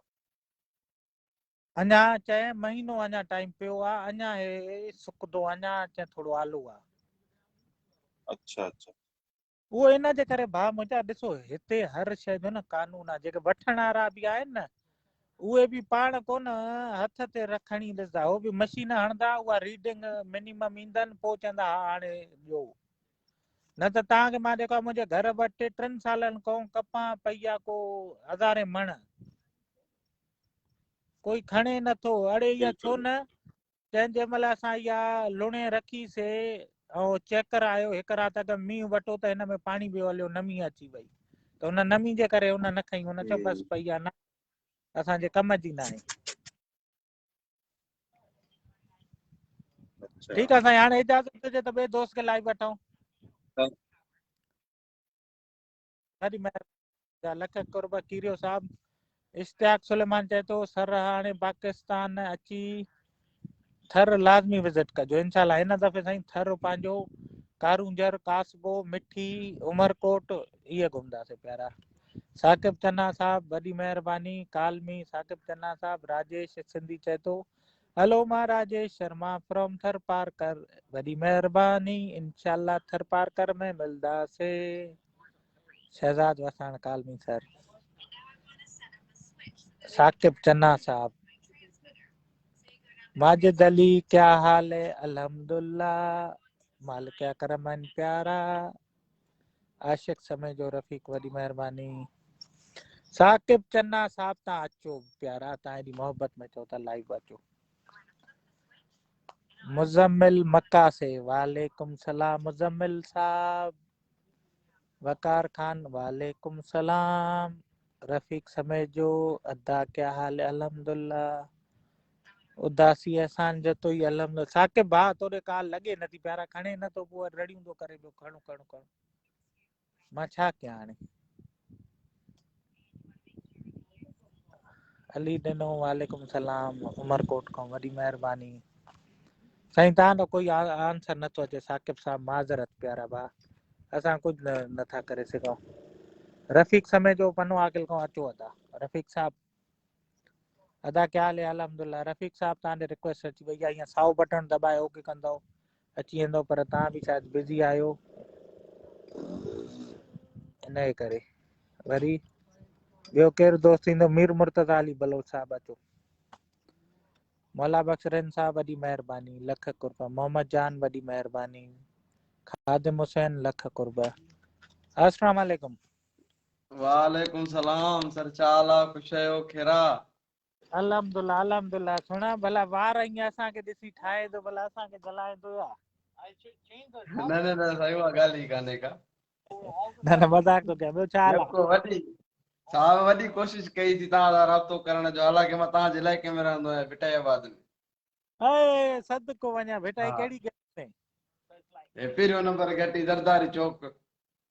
अञा चए महीनो अञा टाइम पियो आहे, अञा हे सुकंदो, अञा चए थोरो आलो आहे। अच्छा अच्छा। उहो इन जे करे भाउ मुंहिंजा ॾिसो हिते हर शइ जो न कानून आहे, जेके वठण वारा बि आहिनि न उहे बि पाण कोन हथ ते रखणी ॾिसंदा, उहो बि मशीन हणंदा, उहा रीडिंग मिनिमम ईंदनि, पोइ चवंदा हा हाणे ॾियो। न त तव्हांखे मां जेको आहे मुंहिंजे घर वटि 3 सालनि खां कपां पई आहे को 1000 मण, कोई खणे नथो। अड़े इहा छो बिल्कुलु न जंहिं महिल असां इहा लुणे रखीसीं ऐं चेकर आयो हिकु राति अगरि मींहुं वठो त हिन में पाणी बि हलियो, नमी अची वई, त हुन नमी जे करे हुन न खई, हुन चयो बसि पई आहे न असांजे कम जी न आहे। अच्छा। ठीकु आहे साईं, हाणे इजाज़त हुजे त ॿिए दोस्त खे लाइव वठूं। वॾी महिरबानी, लख कुर्ब कीरियो साहब। इश्तियाक सुलेमान चए थो सर हाणे पाकिस्तान अची थर लाज़मी विज़िट कजो इंशाल्लाह। हिन दफ़े साईं थर पंहिंजो कारूंजर, कासबो, मिठी, उमरकोट इहे घुमंदासीं प्यारा। साकिब चन्ना साहब वॾी महिरबानी, कालमी साकिब चन्ना साहब। राजेश सिंधी चए थो हलो मां राजेश शर्मा फ्रॉम थर पार्कर, वॾी महिरबानी, इंशाल्लाह थर पार्कर में मिलंदासीं। शहजाद वसाण कालमी सर। साकिब चन्ना साहब। माजिद अली क्या हाल है, अल्हम्दुलिल्लाह मालिक करमन प्यारा। आशिक समय जो रफ़ीक वॾी महिरबानी। साकिब चन्ना साहब तव्हां अचो प्यारा, तव्हां हेॾी मोहबत में चओ था लाइव अचो। मुज़म्मिल मक्का से वालेकुम सलाम मुज़म्मिल साहब। वकार खान वालेकुम सलाम। रफ़ीक समय जो अदा क्या हाल है, अल्हम्दुलिल्लाह। उदासी अहसान जतो ई अल्हम्दुलिल्लाह। साकिब भाउ तोड़े काल लॻे नथी प्यारा, खणे नथो, पोइ रड़ियूं थो करे पियो खणो खणो खणो, मां छा कयां हाणे। अली ॾिनो वालेकुम सलाम उमरकोट खां वॾी महिरबानी। साईं तव्हांजो कोई आंसर नथो अचे साकिब साहब, माज़रत प्यारा भाउ, असां कुझु नथा करे सघूं। रफ़ीक समय जो पनो आकिल खां अचो अदा। रफ़ीक साहब अदा क्या हाल है, अल्हम्दुलिल्लाह। रफ़ीक साहब तव्हांजे रिक्वेस्ट अची वई आहे, ईअं साओ बटन दॿाए ओके कंदव अची वेंदो, पर तव्हां बि शायदि बिज़ी आहियो इन जे करे। वरी ॿियो केरु दोस्त ईंदो? मीर मुर्तज़ा अली बलोच साहब अचो। मौला बख्शरन साहब वॾी महिरबानी, लख कुर्बा। मोहम्मद जान वॾी महिरबानी। खादिम हुसैन लख कुर्बा। अस्सलाम वालेकुम। वालेकुम सलाम सर, चाल आहे? ख़ुश आहियो? खैरा? अल्हम्दुलिल्लाह अल्हम्दुलिल्लाह। सुणा भला वार ईअं असांखे ॾिसी ठाहे थो, भला असांखे जलाईंदो या? न न न साईं, उहा ॻाल्हि ई कान्हे का। न न मज़ाक थो कयां। ॿियो छा हाल आहे? जेको साहब वॾी कोशिशि कई थी तव्हां सां राब्तो करण जो, हालांकि मां तव्हांजे इलाइक़े में रहंदो आहियां, भिटायाबाद में। अरे सदको वञा, हा, भिटाई कहिड़ी गली में? पहिरियों नंबर घटी दरदारी चौक।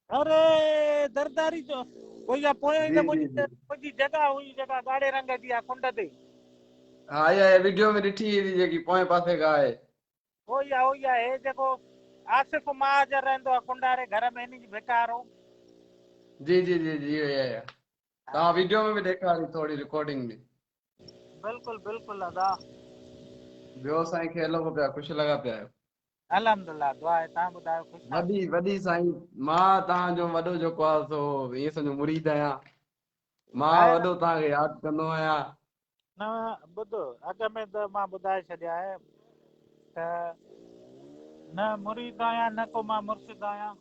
अरे दरदारी जो कोई या पोइ जी त जी जी। मुंहिंजी जॻह हुई, जॻह ॻाढ़े रंग जी आहे कुंड ते। हा, इहा वीडियो में ॾिठी हुई जेकी पोएं पासे खां आहे। हो ई आहे, हे जेको आसिफ महाजर रहंदो आहे कुंडारे घर में, हिन जी भिकार हो। जी जी जी जी, इहो ई आहे। तव्हां वीडियो में बि ॾेखारी थोरी रिकॉर्डिंग में। बिल्कुलु बिल्कुलु अदा। ॿियो साईं खेलो पिया, ख़ुशि लॻा पिया आहियो? अल्हम्दुलिल्लाह दुआ आहे, तव्हां ॿुधायो? ख़ुशि वॾी आहियो? वॾी साईं, मां तव्हांजो वॾो जेको आहे सो ईअं सम्झो मुरीद आहियां। मां आहे न वॾो तव्हांखे यादि कंदो आहियां। न ॿुध, अॻ में त मां ॿुधाए छॾिया आहे त न मुरीद आहियां न को मां मुर्शिद आहियां।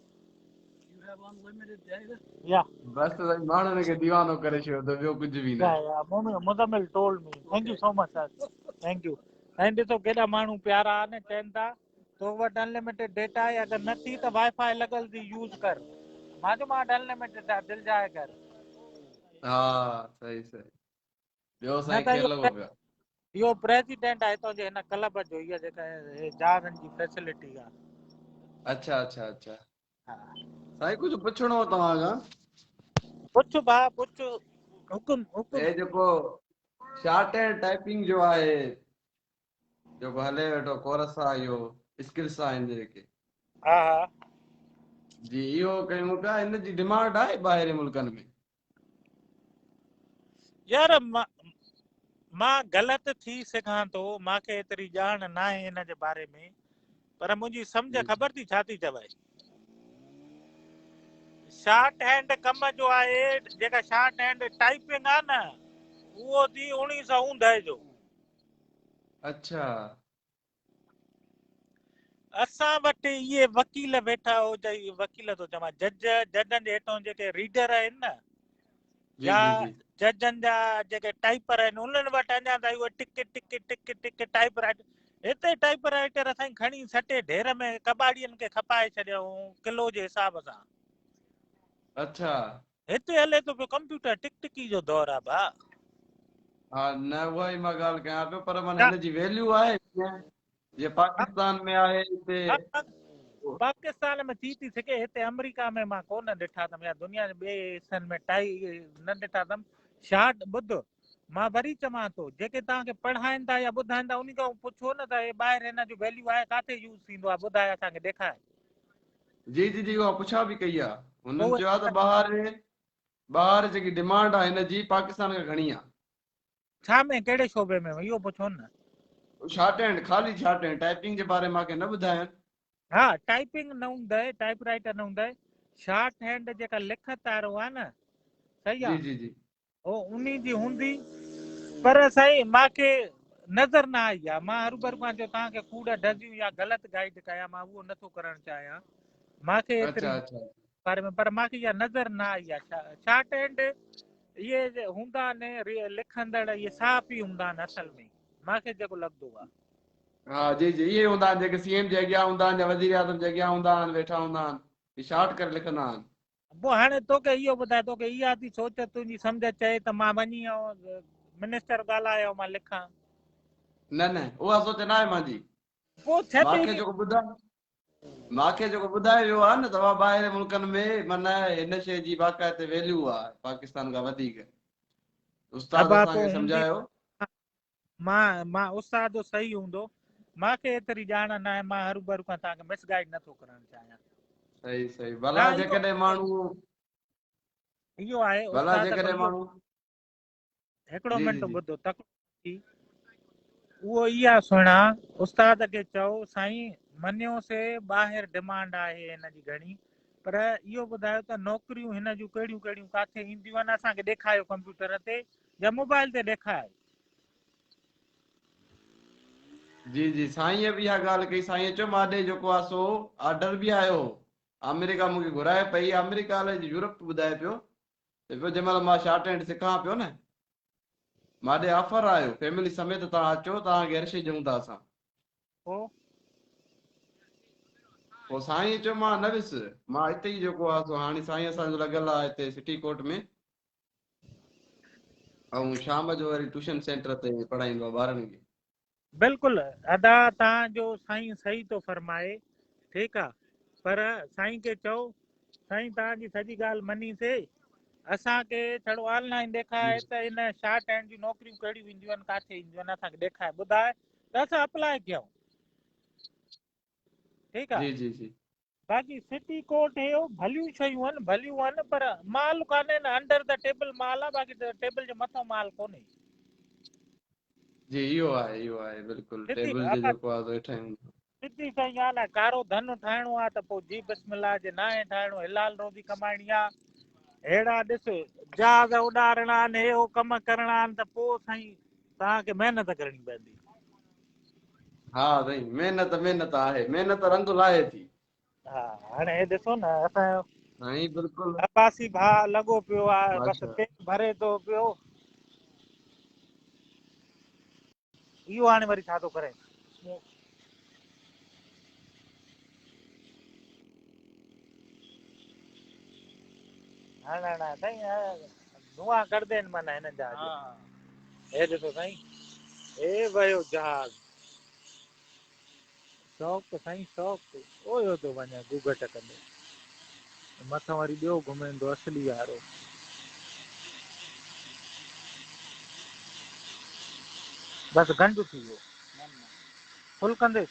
या बस साईं, माण्हुनि खे दीवानो करे छॾियो त ॿियो कुझु बि न। Muzammil told me, thank you so much sir, thank U. ऐं ॾिसो केॾा माण्हू प्यारा आहिनि, चवनि था तो वटि अनलिमिटेड डेटा आहे, अगरि नथी त वाईफाई लॻल थी यूज़ कर। मां जो मां डलने में दिल जाए कर हाँ सही सही। ॿियो न साईं त केरु लॻो पियो? इहो प्रेसिडेंट आहे हितां जे हिन क्लब जो इहा जेका जहाज़नि जी फैसिलिटी आहे। अच्छा अच्छा अच्छा। हा साईं कुझु पुछिणो हो तव्हां खां। पुछ भाउ पुछ हुकुम हुकुम। हे जेको शार्ट एंड टाइपिंग जो आहे जेको हले वेठो कोर्स आहे इहो स्किल्स आहिनि जेके हा हा जी इहो कयूं पिया हिन जी डिमांड आहे ॿाहिरि मुल्कनि में? यार मां ग़लति थी सघां थो मूंखे एतिरी ॼाण न आहे हिन जे बारे में पर मुंहिंजी सम्झ जी ख़बर थी छा थी चवे शॉर्ट हैंड कम जो आहे जेका शॉर्ट हैंड टाइपिंग आहे न उहो थी 1990 जो। अच्छा असां वटि इहे वकील वेठा हुजई वकील थो चवां जजनि जे हेठां जेके रीडर आहिनि न जी या जी जी जजनि जा जेके टाइपर आहिनि उन्हनि वटि अञा ताईं उहे टिक टिक टिक टिक टाइप राइटर हिते टाइप राइटर असां खणी सटे ढेर में कबाड़ियुनि खे खपाए छॾियऊं किलो जे हिसाब सां। अच्छा हिते हले थो पियो कंप्यूटर टिक टिकी जो दौर आहे भाउ। हा न उहा ई मां ॻाल्हि कयां पियो पर माना हा, हिन जी वैल्यू आहे जीअं पाकिस्तान में आहे हिते? हा, पाकिस्तान में थी सघे हिते अमेरिका में मां कोन ॾिठा अथमि या दुनिया जे ॿिए हिसनि में टाई न ॾिठा अथमि। शार्ट ॿुध मां वरी चवां थो जेके तव्हांखे पढ़ाइनि था या ॿुधाइनि था उन खां पुछो न त ॿाहिरि हिन जो वैल्यू आहे किथे यूज़ थींदो आहे ॿुधाए असांखे ॾेखारे। जी जी जी उहा पुछा बि कई आहे हुननि पोइ चयो आहे त ॿाहिरि जेकी डिमांड आहे हिन जी पाकिस्तान खां घणी आहे। छा में कहिड़े शोबे में इहो पुछो न। शॉर्ट हैंड ख़ाली शॉर्ट हैंड टाइपिंग जे बारे में मूंखे न ॿुधायनि। हा टाइपिंग न हूंदइ टाइप राइटर न हूंदइ शॉर्ट हैंड जेका लिखत वारो आहे न सही जी आहे जी जी उहो उन जी हूंदी पर साईं मूंखे नज़र न आई आहे। मां हरूभरू खां जो तव्हांखे कूड़ डज़ियूं या ग़लति गाइड कयां मां उहो नथो करणु चाहियां मूंखे एतिरी अच्छा अच्छा बारे में पर मूंखे इहा नज़र न आई आहे। शॉर्ट हैंड इहे हूंदा आहिनि लिखंदड़ इहे साफ़ ई हूंदा आहिनि असल में मूंखे जेको लॻंदो आहे। हा जी जी इहे हूंदा आहिनि जेके सीएम जे अॻियां हूंदा आहिनि या वज़ीर आज़म जे अॻियां हूंदा आहिनि वेठा हूंदा आहिनि शॉर्ट करे लिखंदा आहिनि। पोइ हाणे तोखे इहो ॿुधाए तोखे इहा थी सोच तुंहिंजी सम्झ चए त मां वञी मिनिस्टर ॻाल्हायो मां लिखां। न न उहा सोच न आहे मुंहिंजी। पोइ छॾ मूंखे इन जेको ॿुधायो वियो आहे न तव्हां ॿाहिरि मुल्कनि में माना हिन शइ जी बाक़ाइदे वैल्यू आहे पाकिस्तान खां वधीक उस्ताद अबा असांखे पोइ हूंदी सम्झायो। मां उस्ताद सही हूंदो मूंखे एतिरी ॼाण न आहे मां हरू भरू खां तव्हांखे मिसगाइड नथो करणु चाहियां। सही सही भला हा जेकॾहिं माण्हू इहो आहे भला उस्ताद खां जेकॾहिं इहो माण्हू हिकिड़ो जी जी मिंट जी ॿुधो तक उहो इहा सुहिणा उस्ताद खे चओ साईं मञियोसीं ॿाहिरि डिमांड आहे हिन जी घणी पर इहो ॿुधायो त नौकिरियूं हिन जूं कहिड़ियूं कहिड़ियूं किथे ईंदियूं आहिनि असांखे ॾेखारियो कंप्यूटर ते या मोबाइल ते ॾेखारे। जी जी साईं बि इहा ॻाल्हि कई साईं चयो मां ॾे जेको आहे सो ऑर्डर बि आयो अमेरिका मूंखे घुराए पई अमेरिका हले यूरोप ॿुधाए पियो त पियो जंहिं महिल मां शॉर्ट हैंड सिखां पियो न मां ॾे ऑफर आयो फैमिली समेत तव्हां अचो तव्हांखे हर शइ ॾियूं था असां। पोइ पोइ साईं चयो मां न वियुसि मां हिते ई जेको आहे सो हाणे साईं असांजो लॻियल आहे हिते सिटी कोर्ट में ऐं शाम जो वरी ट्यूशन सेंटर ते पढ़ाईंदो आहे ॿारनि खे। बिल्कुलु अदा तव्हांजो साईं सही थो फरमाए ठीकु आहे पर साईं खे चओ साईं तव्हांजी सॼी ॻाल्हि मञीसीं असांखे थोरो ऑनलाइन जी ॾेखारे त हिन शॉर्ट हैंड जूं नौकिरियूं कहिड़ियूं ईंदियूं आहिनि किथे ईंदियूं आहिनि असांखे ॾेखारे ॿुधाए त असां अप्लाई कयूं ठीकु जी आहे। जी जी बाक़ी सिटी कोर्ट इहो भलियूं आहिनि पर माल कान्हे न अंडर द टेबल माल आहे बाक़ी टेबल जे मथां माल कोन्हे। जी इहो आहे बिल्कुलु सिधी टेबल जे जेको आहे वेठा आहियूं। सिधी सही ॻाल्हि आहे कारो धन ठाहिणो आहे त पोइ जी बिस्मिल्लाह जे नाहे ठाहिणो हिलाल रोज़ी कमाइणी आहे अहिड़ा ॾिस जहाज़ उॾारणा आहिनि हे हो कम करणा आहिनि त पोइ साईं तव्हांखे महिनत करणी पवंदी। हा साईं महिनत आहे महिनत रंग लाहे थी। हा हाणे हे ॾिसो न असांजो साईं बिल्कुलु अब्बासी भाउ लॻो पियो आहे बसि माशा पेट भरे थो पियो इहो हाणे वरी छा थो करे। ना साईं धुआं कर देन माना हिन जहाज हे ॾिसो साईं हे वियो जहाज शौक़ साईं शौक़ ओयो थो वञे गुगट कंदे मथां वरी ॿियो घुमेंदो असली वारो बसि गंढ थी वियो फुल कंदे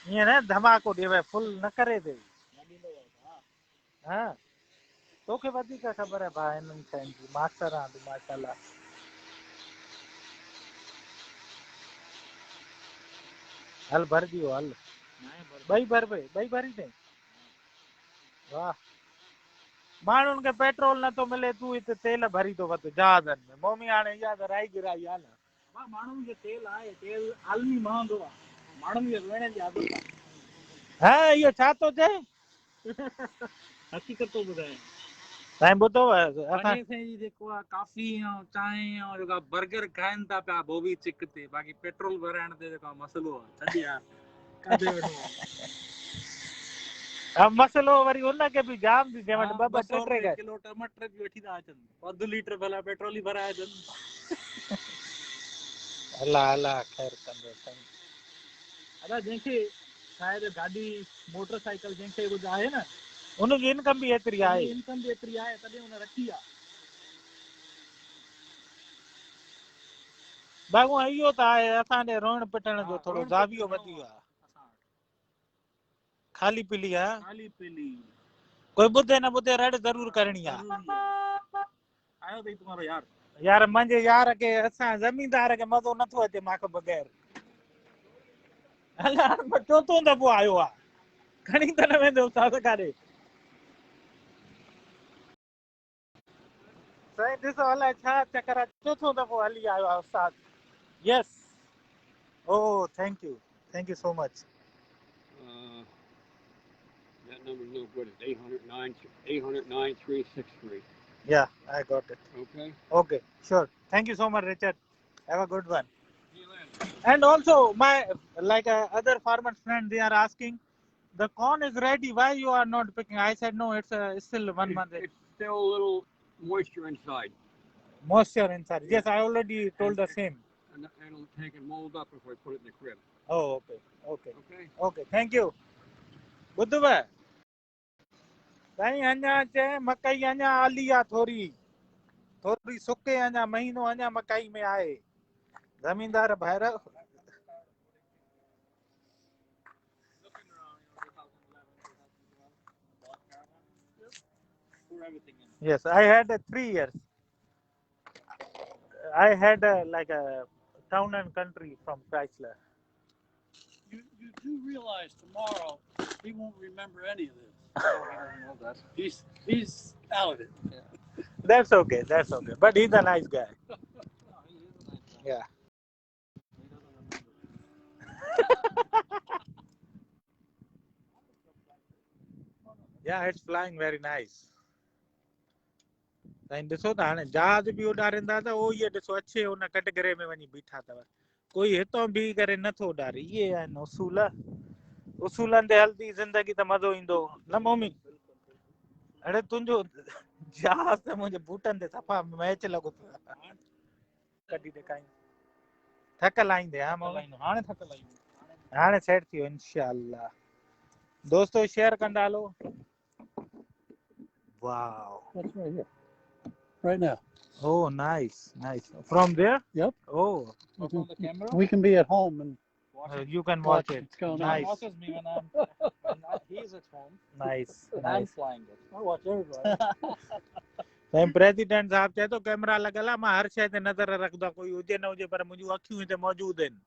ईअं न धमाको ॾे भई फुल न करे ॾे हा तोखे वधीक ख़बर आहे भाउ हिननि शयुनि जी मास्टर आहे तूं माशाल्लाह हल भरजी वियो हल ॿई भरी अथई वाह माण्हुनि खे पेट्रोल नथो मिले तूं हिते तेल भरी थो वठि जहाज़नि में मम्मी हाणे इहा त राई गिराई आहे न माण्हुनि खे तेल आहे तेल आलमी महांगो आहे माण्हुनि खे वेण जी आदत आहे हा इहो छा थो चए हक़ीक़त थो ॿुधाए साईं ॿुधो असां अॼु जी जेको आहे कॉफ़ी ऐं चांहि ऐं जेका बर्गर खाइनि था पिया बोबी चिक ते बाक़ी पेट्रोल भराइण ते जेको मसइलो आहे छॾ यार काॾे वञो मसइलो वरी हुनखे बि जाम थी थिए वटि ॿ टे टे किलो टमाटर बि वठी था अचनि अधु लीटर भला पेट्रोल ई भराए अचनि अलाह अलाह ख़ैर कंदो साईं अदा जंहिंखे शायदि गाॾी मोटरसाइकिल जंहिंखे कुझु आहे न हुनजी इनकम बि एतिरी आहे इनकम बि एतिरी आहे तॾहिं हुन रखी आहे बाक़ी इहो त आहे असांजे रोइण पिटण जो थोरो ज़ावियो वधी वियो आहे खाली पीली आहे खाली पीली कोई ॿुधे न ॿुधे रड़ ज़रूर करणी आहे आयो अथई तुम्हारो यार यार मुंहिंजे यार खे असां ज़मीनदार खे मज़ो नथो अचे मूंखे बग़ैर हल हाणे चोथों दफ़ो आयो आहे खणी त न वेंदो सास काॾे साईं ॾिसो अलाए छा चकर आहे चोथों दफ़ो हली आयो आहे उस्ताद yes oh thank you so much That number's no good. It's 809-363. Yeah, I got it. Okay? Okay, sure. Thank you so much, Richard. Have a good one. See you later. And also, my other farmers friend, they are asking, the corn is ready. Why you are not picking? I said no. It's still 1 month. It's still a little moisture inside. Moisture inside. Yes, I already told the same. And it'll take and mold up if we put it in the crib. Oh, okay. Okay? Okay. Thank you. Buddha bhai. साईं अञा चए मकई अञा आली आहे थोरी सुके अञा महीनो अञा मकई में आहे ज़मीनदार ॿाहिरि Yes, I had 3 years. I had like a town and country from Chrysler. You do realize tomorrow he won't remember any of this. He doesn't know that. He's out of it. Yeah. That's okay. But he's a nice guy. Yeah. Yeah, it's flying very nice. साईं ॾिसो त हाणे जहाज बि उॾारींदा त उहो इहे ॾिसो अच्छे हुन कटघरे में वञी बीठा अथव कोई हितां बीह करे नथो उॾारे इहे आहिनि उसूलनि ते हलंदी ज़िंदगी त मज़ो ईंदो न मम्मी अड़े तुंहिंजो जहाज त मुंहिंजे बूटनि ते सफ़ा मैच लॻो पियो आहे कढी ॾेखारीं थकल आईंदे हा मम्मी हाणे सेट थी वियो इंशाअल्लाह दोस्तो शेयर कंदा हलो Wow. That's right here. Right now. Oh, nice. From there? Yep. Oh. From the camera? We can be at home and you can watch it. What's going nice. on. Watches me when he's at home. Nice. I'm flying it. I watch everybody. साईं president साहब चए थो camera लॻल आहे मां हर शइ ते नज़र रखंदो कोई हुजे न हुजे पर मुंहिंजूं अखियूं हिते मौजूद आहिनि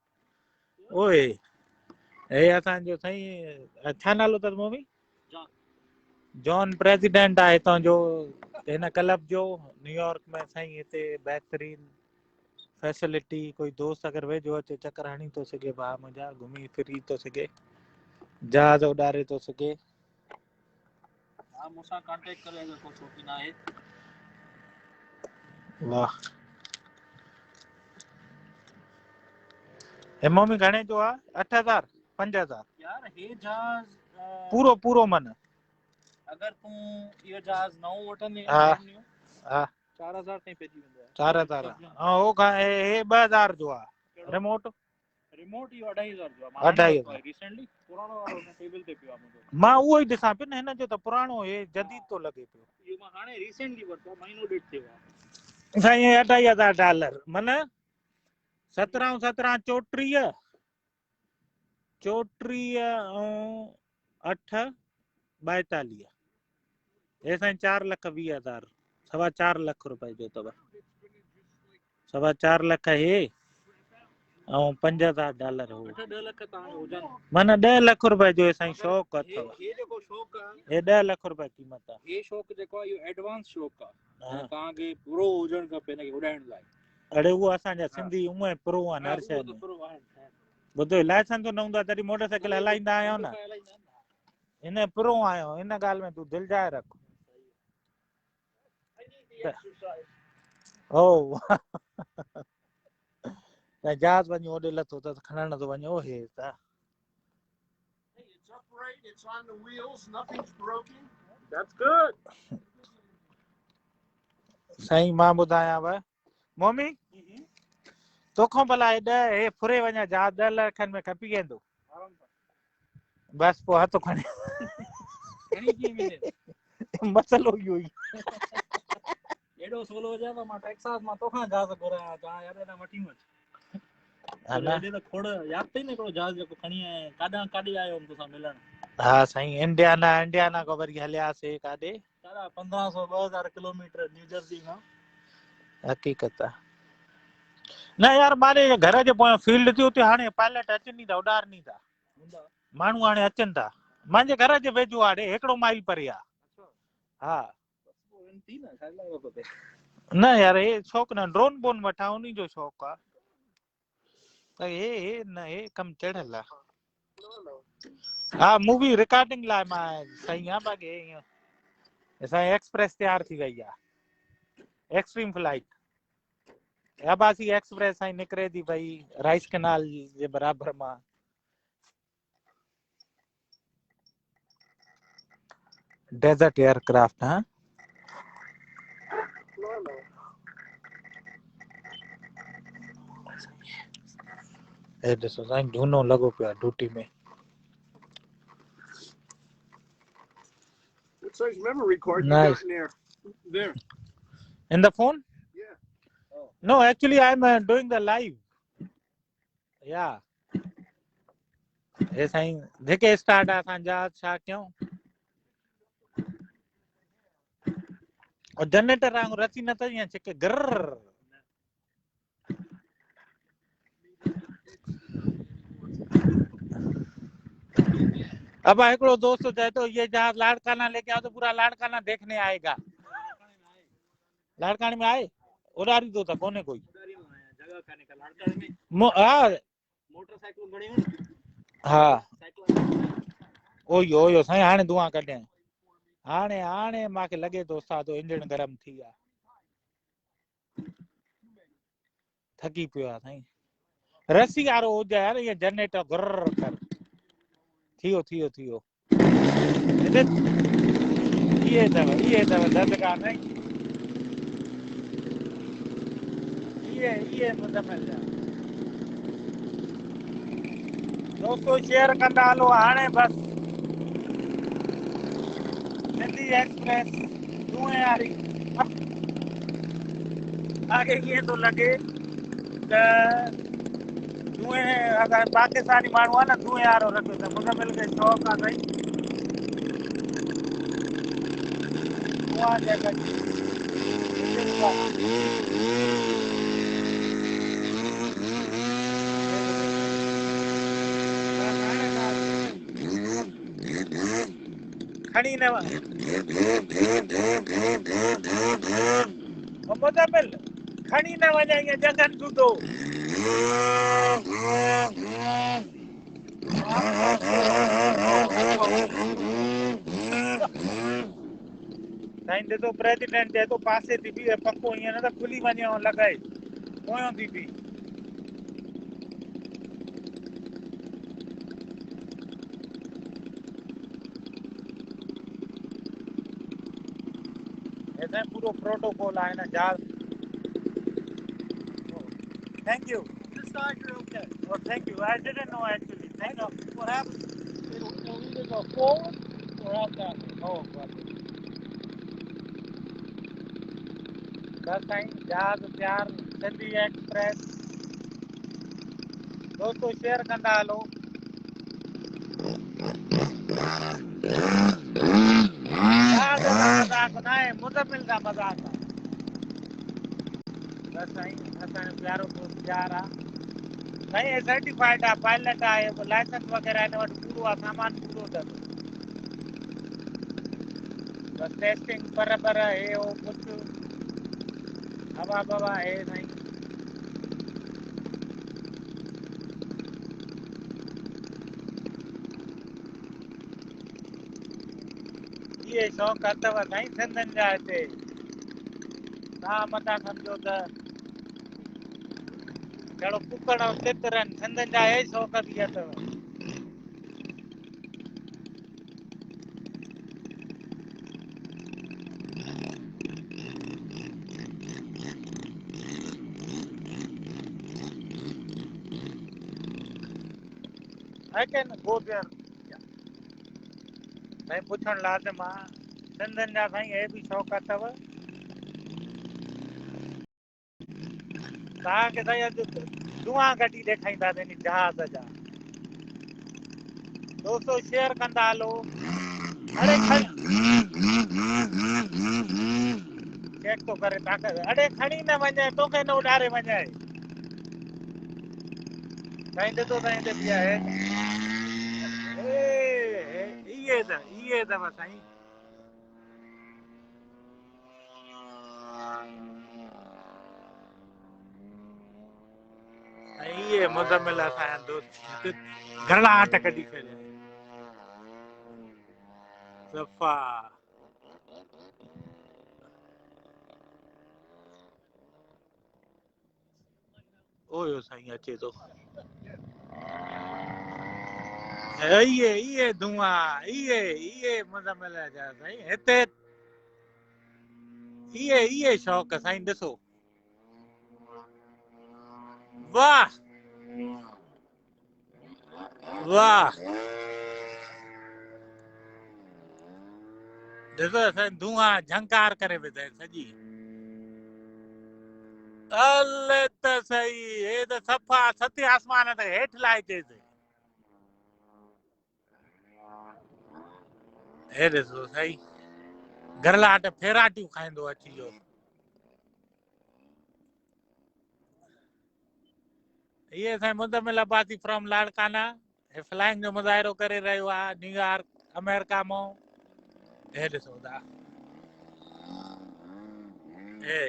ओए हे असांजो साईं छा नालो अथसि मम्मी जॉन प्रेसिडेंट आहे हितां जो हिन क्लब जो न्यूयॉर्क में साईं हिते बहितरीन फैसिलिटी कोई दोस्त अगरि वेझो अचे चकर हणी थो सघे भाउ मुंहिंजा घुमी फिरी थो सघे जहाज उॾारे थो सघे हा मूंसां कांटेक्ट करे अगरि को शौक़ीन आहे वाह हे मम्मी घणे जो आहे 8,000 5,000 यार हे जहाज पूरो मन अगर तूं इहो जहाज़ नओं वठंदे हा brand new, हा 4000 ताईं पइजी वेंदो आहे 4000 ऐं हो हे 2000 जो आहे रिमोट रिमोट इहो 2500 जो आहे मां हाणे 2500 वरितो आहे रिसेंटली पुराणो वारो हुन टेबल ते पियो आहे मुंहिंजो मां उहो ई ॾिसां पियो न हिन जो त पुराणो हे जदीद थो लॻे पियो इहो मां हाणे रिसेंटली वरितो आहे महीनो ॾेढ थियो आहे साईं $2500 मन 17 17 34 34 ऐं 8 42 हे साईं 4,20,000 4.25 लख रुपए जो अथव 4.25 लख हे ऐं $5,000 हो 8-10 लख तव्हांजो हुजनि मन 10 लख रुपए जो हे साईं शौक़ु अथव हे जेको शौक़ु आहे हे 10 लख रुपए क़ीमत आहे हे शौक़ु जेको आहे इहो एडवांस शौक़ु आहे हा। ऐं तव्हांखे पूरो हुजणु खपे हिनखे उॾाइण लाइ अड़े उहो असांजा सिंधी उहे प्रो आहिनि हर शइ में ॿुधो लाइसेंस न हूंदो आहे तॾहिं मोटरसाइकिल हलाईंदा आहियूं न हिन प्रो आहियो हिन ॻाल्हि में तूं दिलि जाए रख हो जहाज वञी ओॾे लथो त खणण थो वञे ओ हे त It's upright. It's on the wheels. Nothing's broken. That's good. साईं मां ॿुधायांव मम्मी तोखां भला हे फुरे वञा जहाज 10 लखनि में खपी वेंदो बस पोइ हथु खणी मसलो इहो ई एॾो सोलो हुजे त मां टेक्सास मां तोखां जहाज घुरायां चवां यार एॾा वठी वञ हेॾे त खोड़ यादि अथई न हिकिड़ो जहाज जेको खणी आया काॾां काॾे आयो हुउमि तोसां मिलण हा साईं इंडियाना खां वरी हलियासीं काॾे 1500-2000 किलोमीटर न्यू जर्सी खां हक़ीक़त आहे न यार मारे घर जे पोयां फील्ड थी उते हाणे पायलट अचनि था उॾारनि था माण्हू हाणे अचनि था मुंहिंजे घर जे वेझो आहे 1 माइल परे आहे हा न यार हे शौक़ु न ड्रोन बोन वठां उन्ही जो शौक़ु आहे त हे न हे कमु चढ़ियल आहे हा मूवी रिकॉर्डिंग लाइ मां सही आहे बाक़ी ईअं असांजी एक्सप्रेस तयार थी वई आहे एक्सट्रीम फ्लाइट अबासी एक्सप्रेस साईं निकिरे थी भई राइस कैनाल जे बराबरि मां डेजर्ट एयरक्राफ्ट हा हे ॾिसो साईं झूनो लॻो पियो आहे ड्यूटी में What size memory card you Nice. got in there? There. in the phone Yeah. no actually I'm doing the live yeah हे साईं जेके स्टार्ट आहे असां जहाज छा कयूं और जनरेटर वांगुरु रची न त ईअं छिके गर अब हिकिड़ो दोस्त चए थो ये जहाज लाड़काना लेके आओ तो पूरा लाड़काना देखने आएगा लाड़काने में आए उड़ारी दो था कोने कोई जगह काने का लाड़काने में हाँ मोटरसाइकिल घणी हुन हाँ साइकिल ओयो साईं हाणे धुआं कढिया हाणे मूंखे लॻे थो उस्ताद इंजन गरम थी विया थकी पियो आहे साईं रसी वारो हुजे यार इहे जनरेटर गुर कर थियो इहे अथव ददका साईं इहे मुदमल जा दोस्तो शेयर कंदा हलो हाणे बसि सिंधी एक्सप्रेस धुएं वारी तव्हांखे कीअं थो लॻे त धुएं अगरि पाकिस्तानी माण्हू आहे न धुएं वारो रखियो त मुदमल खे शौक़ु आहे साईं धुआं जैकेट खणी न मुदमल खणी न वञे ईअं जगन सूधो साईं ॾिसो प्रेसिडेंट चए थो पासे थी बीहे पको ईअं न त खुली वञे ऐं लॻाए पोयों थी बीह साईं पूरो प्रोटोकॉल आहे न जहाज thank U This side you're okay. oh thank you I didn't know actually thank you What happens? It'll either go forward or out that way. oh God. बस साईं जहाज तयार सिंधी एक्सप्रेस दोस्तों शेयर कंदा हलो जहाज जो मज़ाक न आहे मुज़मिल जा मज़ाक आहे बस साईं असांजो प्यारो दोस्त तयार आहे साईं हे सर्टिफाइड आहे पायलट आहे लाइसेंस वग़ैरह हिन वटि पूरो आहे सामान पूरो अथसि बस टेस्टिंग पर हे हो कुझु हवा बवा हे साईं इहे शौक़ अथव साईं सिंधियुनि जा हिते तव्हां मथां सम्झो त जहिड़ो कुकड़ ऐं तितरनि सिंधियुनि जा हे शौक़ बि अथव I can go there साईं पुछणु लाज़िम आहे सिंधियुनि जा साईं हे बि शौक़ अथव तव्हांखे साईं अॼु धुआं कढी ॾेखारींदासीं इन जहाज़ जा दोस्तो शेयर कंदा हलो अड़े चेक थो करे ताक़त अड़े खणी न वञे तोखे न उॾारे वञे साईं ॾिसो साईं हिते बीहा आहे इहे अथव साईं ऐं इहे मुज़मिल असांजा दोस्त घरड़ाहट कढी छॾिया सफ़ा ओयो साईं अचे थो इहे धुआं इहे मुज़मिल जा साईं हिते इहे शौक़ साईं ॾिसो वाह वाह ॾिसो साईं धुआं झंकार करे विधे सॼी अले त सही हे त सफ़ा सते आसमान ते हेठि लाहे अचेसि हे ॾिसो साईं घरलाहट फेराटियूं खाईंदो अची वियो इहे साईं मुज़मिल अब्बासी फ्रॉम लाड़काना हे फ्लाइंग जो मुज़ाहिरो करे रहियो आहे न्यूयॉर्क अमेरिका मां हे ॾिसो था हे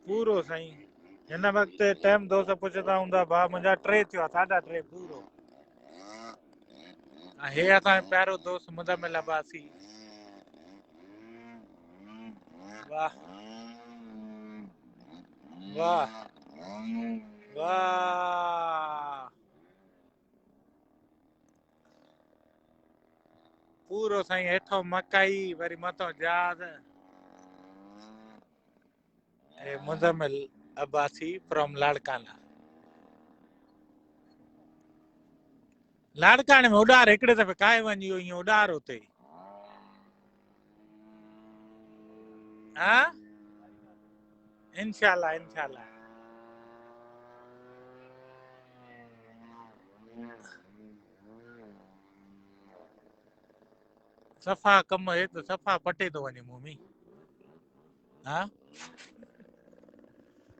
पूरो साईं हिन वक़्तु टाइम दोस्त पुछंदा हूंदा भाउ मुंहिंजा 3 थियो आहे 3.5 पूरो ऐं हे असांजो प्यारो दोस्त मुज़मिल अब्बासी वाह वाह वाह पूरो साईं हेठों मकाई वरी मथों जहाज ऐं मुज़मिल अब्बासी फ्रॉम लाड़काना लाड़काने में उॾार हिकिड़े दफ़े काए वञी वियो ईअं उॾार हुते हा इंशाल्लाह इंशाल्लाह सफ़ा कम हे त सफ़ा पटे थो वञे मूं में हा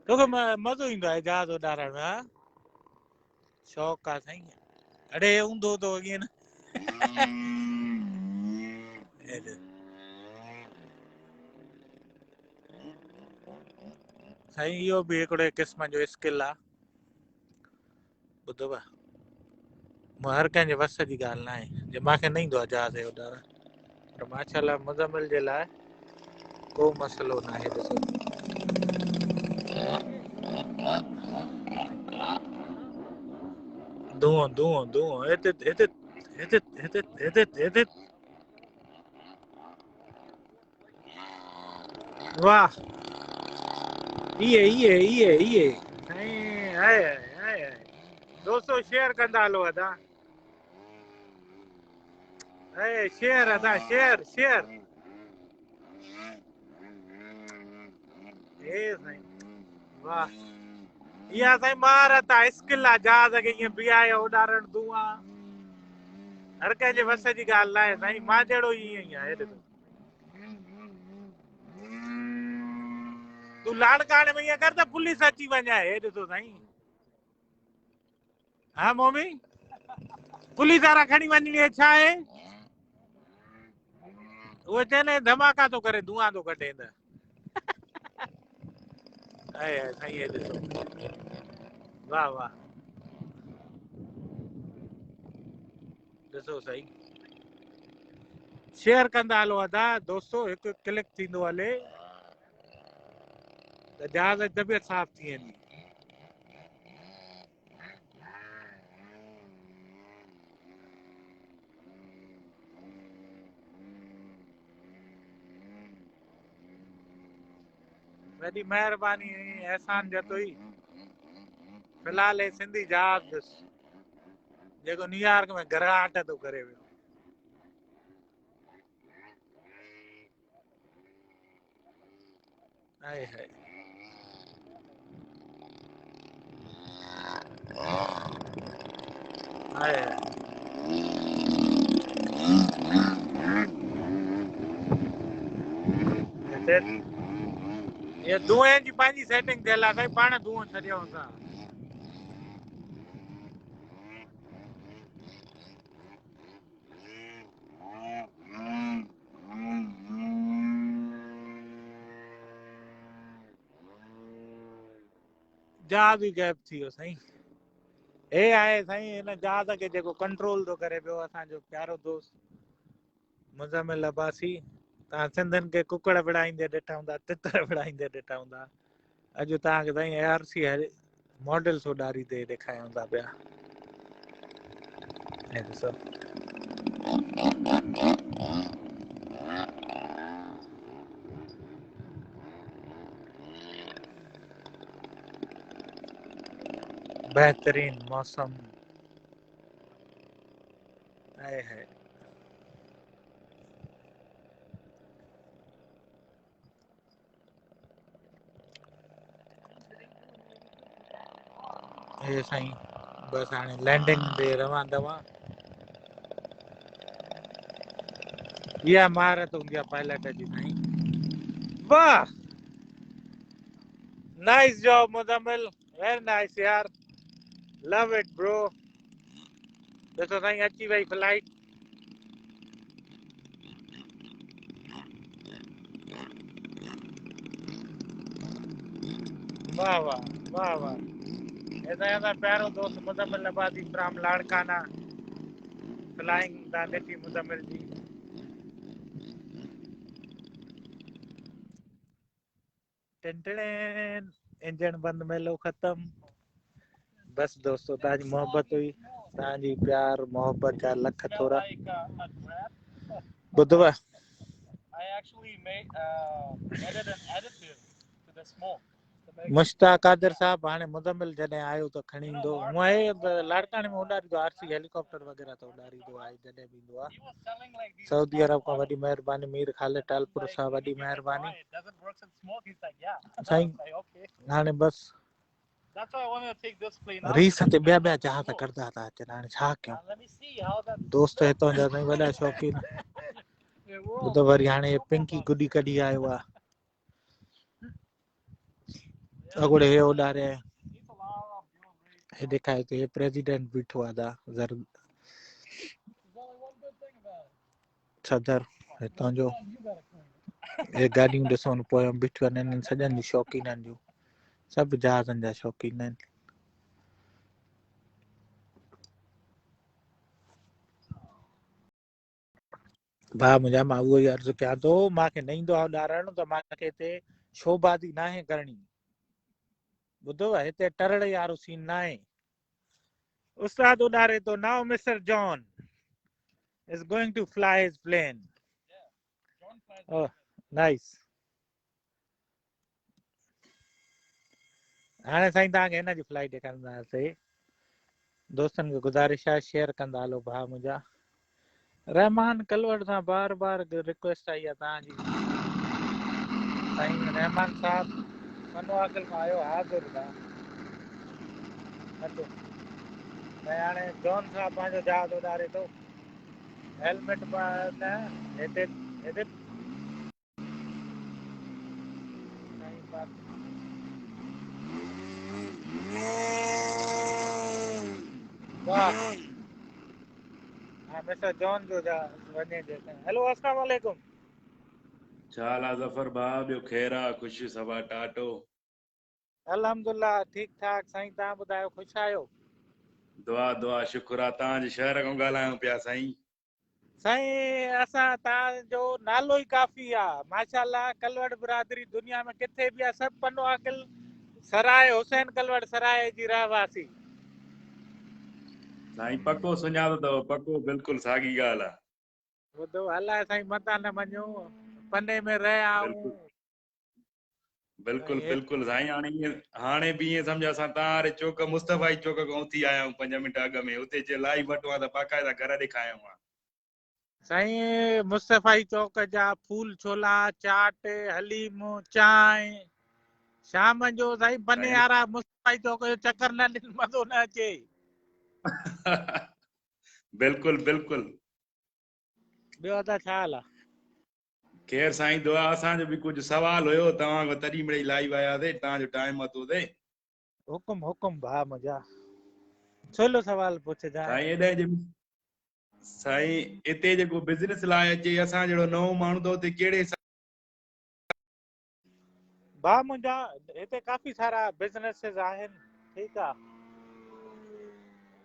तोखे मज़ो ईंदो आहे जहाज उॾारण में हा शौक़ु आहे साईं अड़े ऊंधो थो ईअं न साईं इहो बि हिकिड़े क़िस्म जो स्किल आहे ॿुधव हर कंहिंजे वस जी ॻाल्हि न आहे जे मूंखे न ईंदो आहे जहाज उॾारण पर माशाल्लाह मुज़मिल जे लाइ को मसइलो न आहे ॾिसो धुओं हिते हिते वाह इहे साईं हाय हाय हाय दोस्तों शेयर कंदा हलो अदा हाय शेयर अदा शेयर हे साईं वाह इहा साईं महारत आहे स्किल आहे जहाज खे ईअं बीहाए उॾारण धुआं हर कंहिंजे वस जी ॻाल्हि न आहे साईं मां जहिड़ो ईअं ई आहे ॾिसो तूं लाड़काणे में ईअं कर त पुलिस अची वञे हे ॾिसो साईं हा मम्मी पुलिस वारा खणी वञणी छा आहे उहो चए न धमाका थो करे धुआं थो कढे त आहे साईं हे ॾिसो वाह वाह ॾिसो साईं शेयर कंदा हलो अदा दोस्तो हिकु क्लिक थींदो हले त जहाज जी तबियत साफ़ थी वेंदी वॾी महिरबानी एहसान जतोई फिलहाल हे सिंधी जहाज जेको न्यूयॉर्क में घराहट थो करे वियो हाय हाय हाय ये धुएं जी पंहिंजी सेटिंग थियल आहे साईं पाण धुओं छॾियूं असां जहाज ई गैप थी वियो साईं हे आहे साईं हिन जहाज खे जेको कंट्रोल थो करे पियो असांजो प्यारो दोस्त मुज़मिल अब्बासी तव्हां सिंधियुनि खे कुकड़ विड़ाईंदे ॾिठा हूंदा तितर विड़ाईंदे ॾिठा हूंदा अॼु तव्हांखे साईं ARC मॉडल्स उॾारींदे ॾेखारिया हूंदा पिया हे ॾिसो बेहतरीन मौसम है हे साईं बस हाणे लैंडिंग ते रवां दवा इहा महारत हूंदी आहे पायलट जी साईं वाह nice job Muzammil very nice यार लव इट ब्रो ॾिसो साईं अची वई फ्लाइट वाह वाह वाह वाह ऐसा प्यारो दोस्त मुज़मिल अब्बासी फ्रॉम लाड़काना फ्लाइंग द ॾिठी मुज़मिल जी टिन इंजन बंद मेलो ख़त्म बस दोस्तों तव्हांजी मोहबत हुई तव्हांजी प्यार मोहबत जा लख थोरा ॿुधव मुश्ताक कादिर साहब हाणे मुज़मिल जॾहिं आयो त खणी ईंदो हूअं आहे लाड़काणे में उॾारींदो RC हेलीकॉप्टर वग़ैरह त उॾारींदो आहे जॾहिं बि ईंदो आहे सऊदी अरब खां वॾी महिरबानी मीर ख़ालिद टालपुर सां वॾी महिरबानी साईं हाणे बसि रीस ते ॿिया जहाज करदा था अचनि हाणे छा कयूं दोस्त हितां जा साईं वॾा शौक़ीन ॿुधो वरी हाणे पिंकी गुॾी कढी आयो आहे अॻोड़े हे उॾारे हे ॾेखारे थो हे प्रेसिडेंट बीठो आहे सदर हितां जो हे गाॾियूं ॾिसो न पोयां बीठियूं आहिनि इन्हनि सॼनि जी शौक़ीननि जूं सभु जहाज़नि जा शौक़ीन आहिनि भाउ मुंहिंजा मां उहो ई अर्ज़ु कयां थो मूंखे न ईंदो आहे उॾारण त मूंखे हिते शोबाज़ी न आहे करणी ॿुधव हिते टरड़ वारो सीन न आहे उस्ताद उॾारे थो now mister John is going to fly his plane. Oh, nice. हाणे साईं तव्हांखे हिन जी फ्लाइट ॾेखारींदासीं दोस्तनि खे गुज़ारिश आहे शेयर कंदा हलो भाउ मुंहिंजा रहमान कलवट सां बार बार रिक्वेस्ट आई आहे तव्हांजी साईं रहमान साहब मनो अकल में आयो हाज़िर था अचो ऐं हाणे जॉन साहब पंहिंजो जहाज़ उॾारे थो हेलमेट न हिते हिते वाह हाँ मिस्टर जॉन जो वञे जेका हेलो अस्सलाम वालेकुम छा हाल आहे ज़फर भाउ ॿियो ख़ैर आहे ख़ुशि सवा टाटो अल्हम्दुलिल्लाह ठीक ठाक साईं तव्हां ॿुधायो ख़ुशि आहियो दुआ दुआ शुक्र आहे तव्हांजे शहर खां ॻाल्हायूं पिया साईं साईं असां तव्हांजो नालो ई काफ़ी आहे माशाल्लाह कलवट बिरादरी दुनिया में किथे बि आहे सभु पनो आकिल सराय हुसैन कलवट सराय जी रहवासी साईं पको सुञातो अथव पको बिल्कुलु साॻी ॻाल्हि आहे ॿुधो अलाए साईं मता न मञो पने में रहिया आहियूं बिल्कुलु ऐं बिल्कुलु साईं हाणे बि ईअं सम्झ असां तव्हां वारे चौक मुस्तफ़ा चौक खां उथी आया आहियूं 5 मिंट अॻु में उते जे लाइव वठो आहे त बाक़ाइदा घर ॾेखारियो आहे साईं मुस्तफ़ाई चौक जा फूल छोला चाट हलीम चांहि शाम जो साईं पने साईं वारा मुस्तफ़ाई चौक जो चकर न ॾिन मज़ो न अचे बिल्कुलु बिल्कुलु ॿियो त छा हाल आहे ख़ैर साईं दुआ असांजो बि कुझु सुवाल हुयो तव्हां खां तॾहिं महिल लाइव आयासीं तव्हांजो टाइम अथो थिए हुकुम हुकुम भाउ मुंहिंजा छोलो सवाल पुछजांइ साईं हेॾे जे साईं हिते जेको बिज़नेस लाइ अचे असां जहिड़ो नओं माण्हू तो हुते कहिड़े भाउ मुंहिंजा हिते काफ़ी सारा बिज़नेसिस आहिनि ठीकु आहे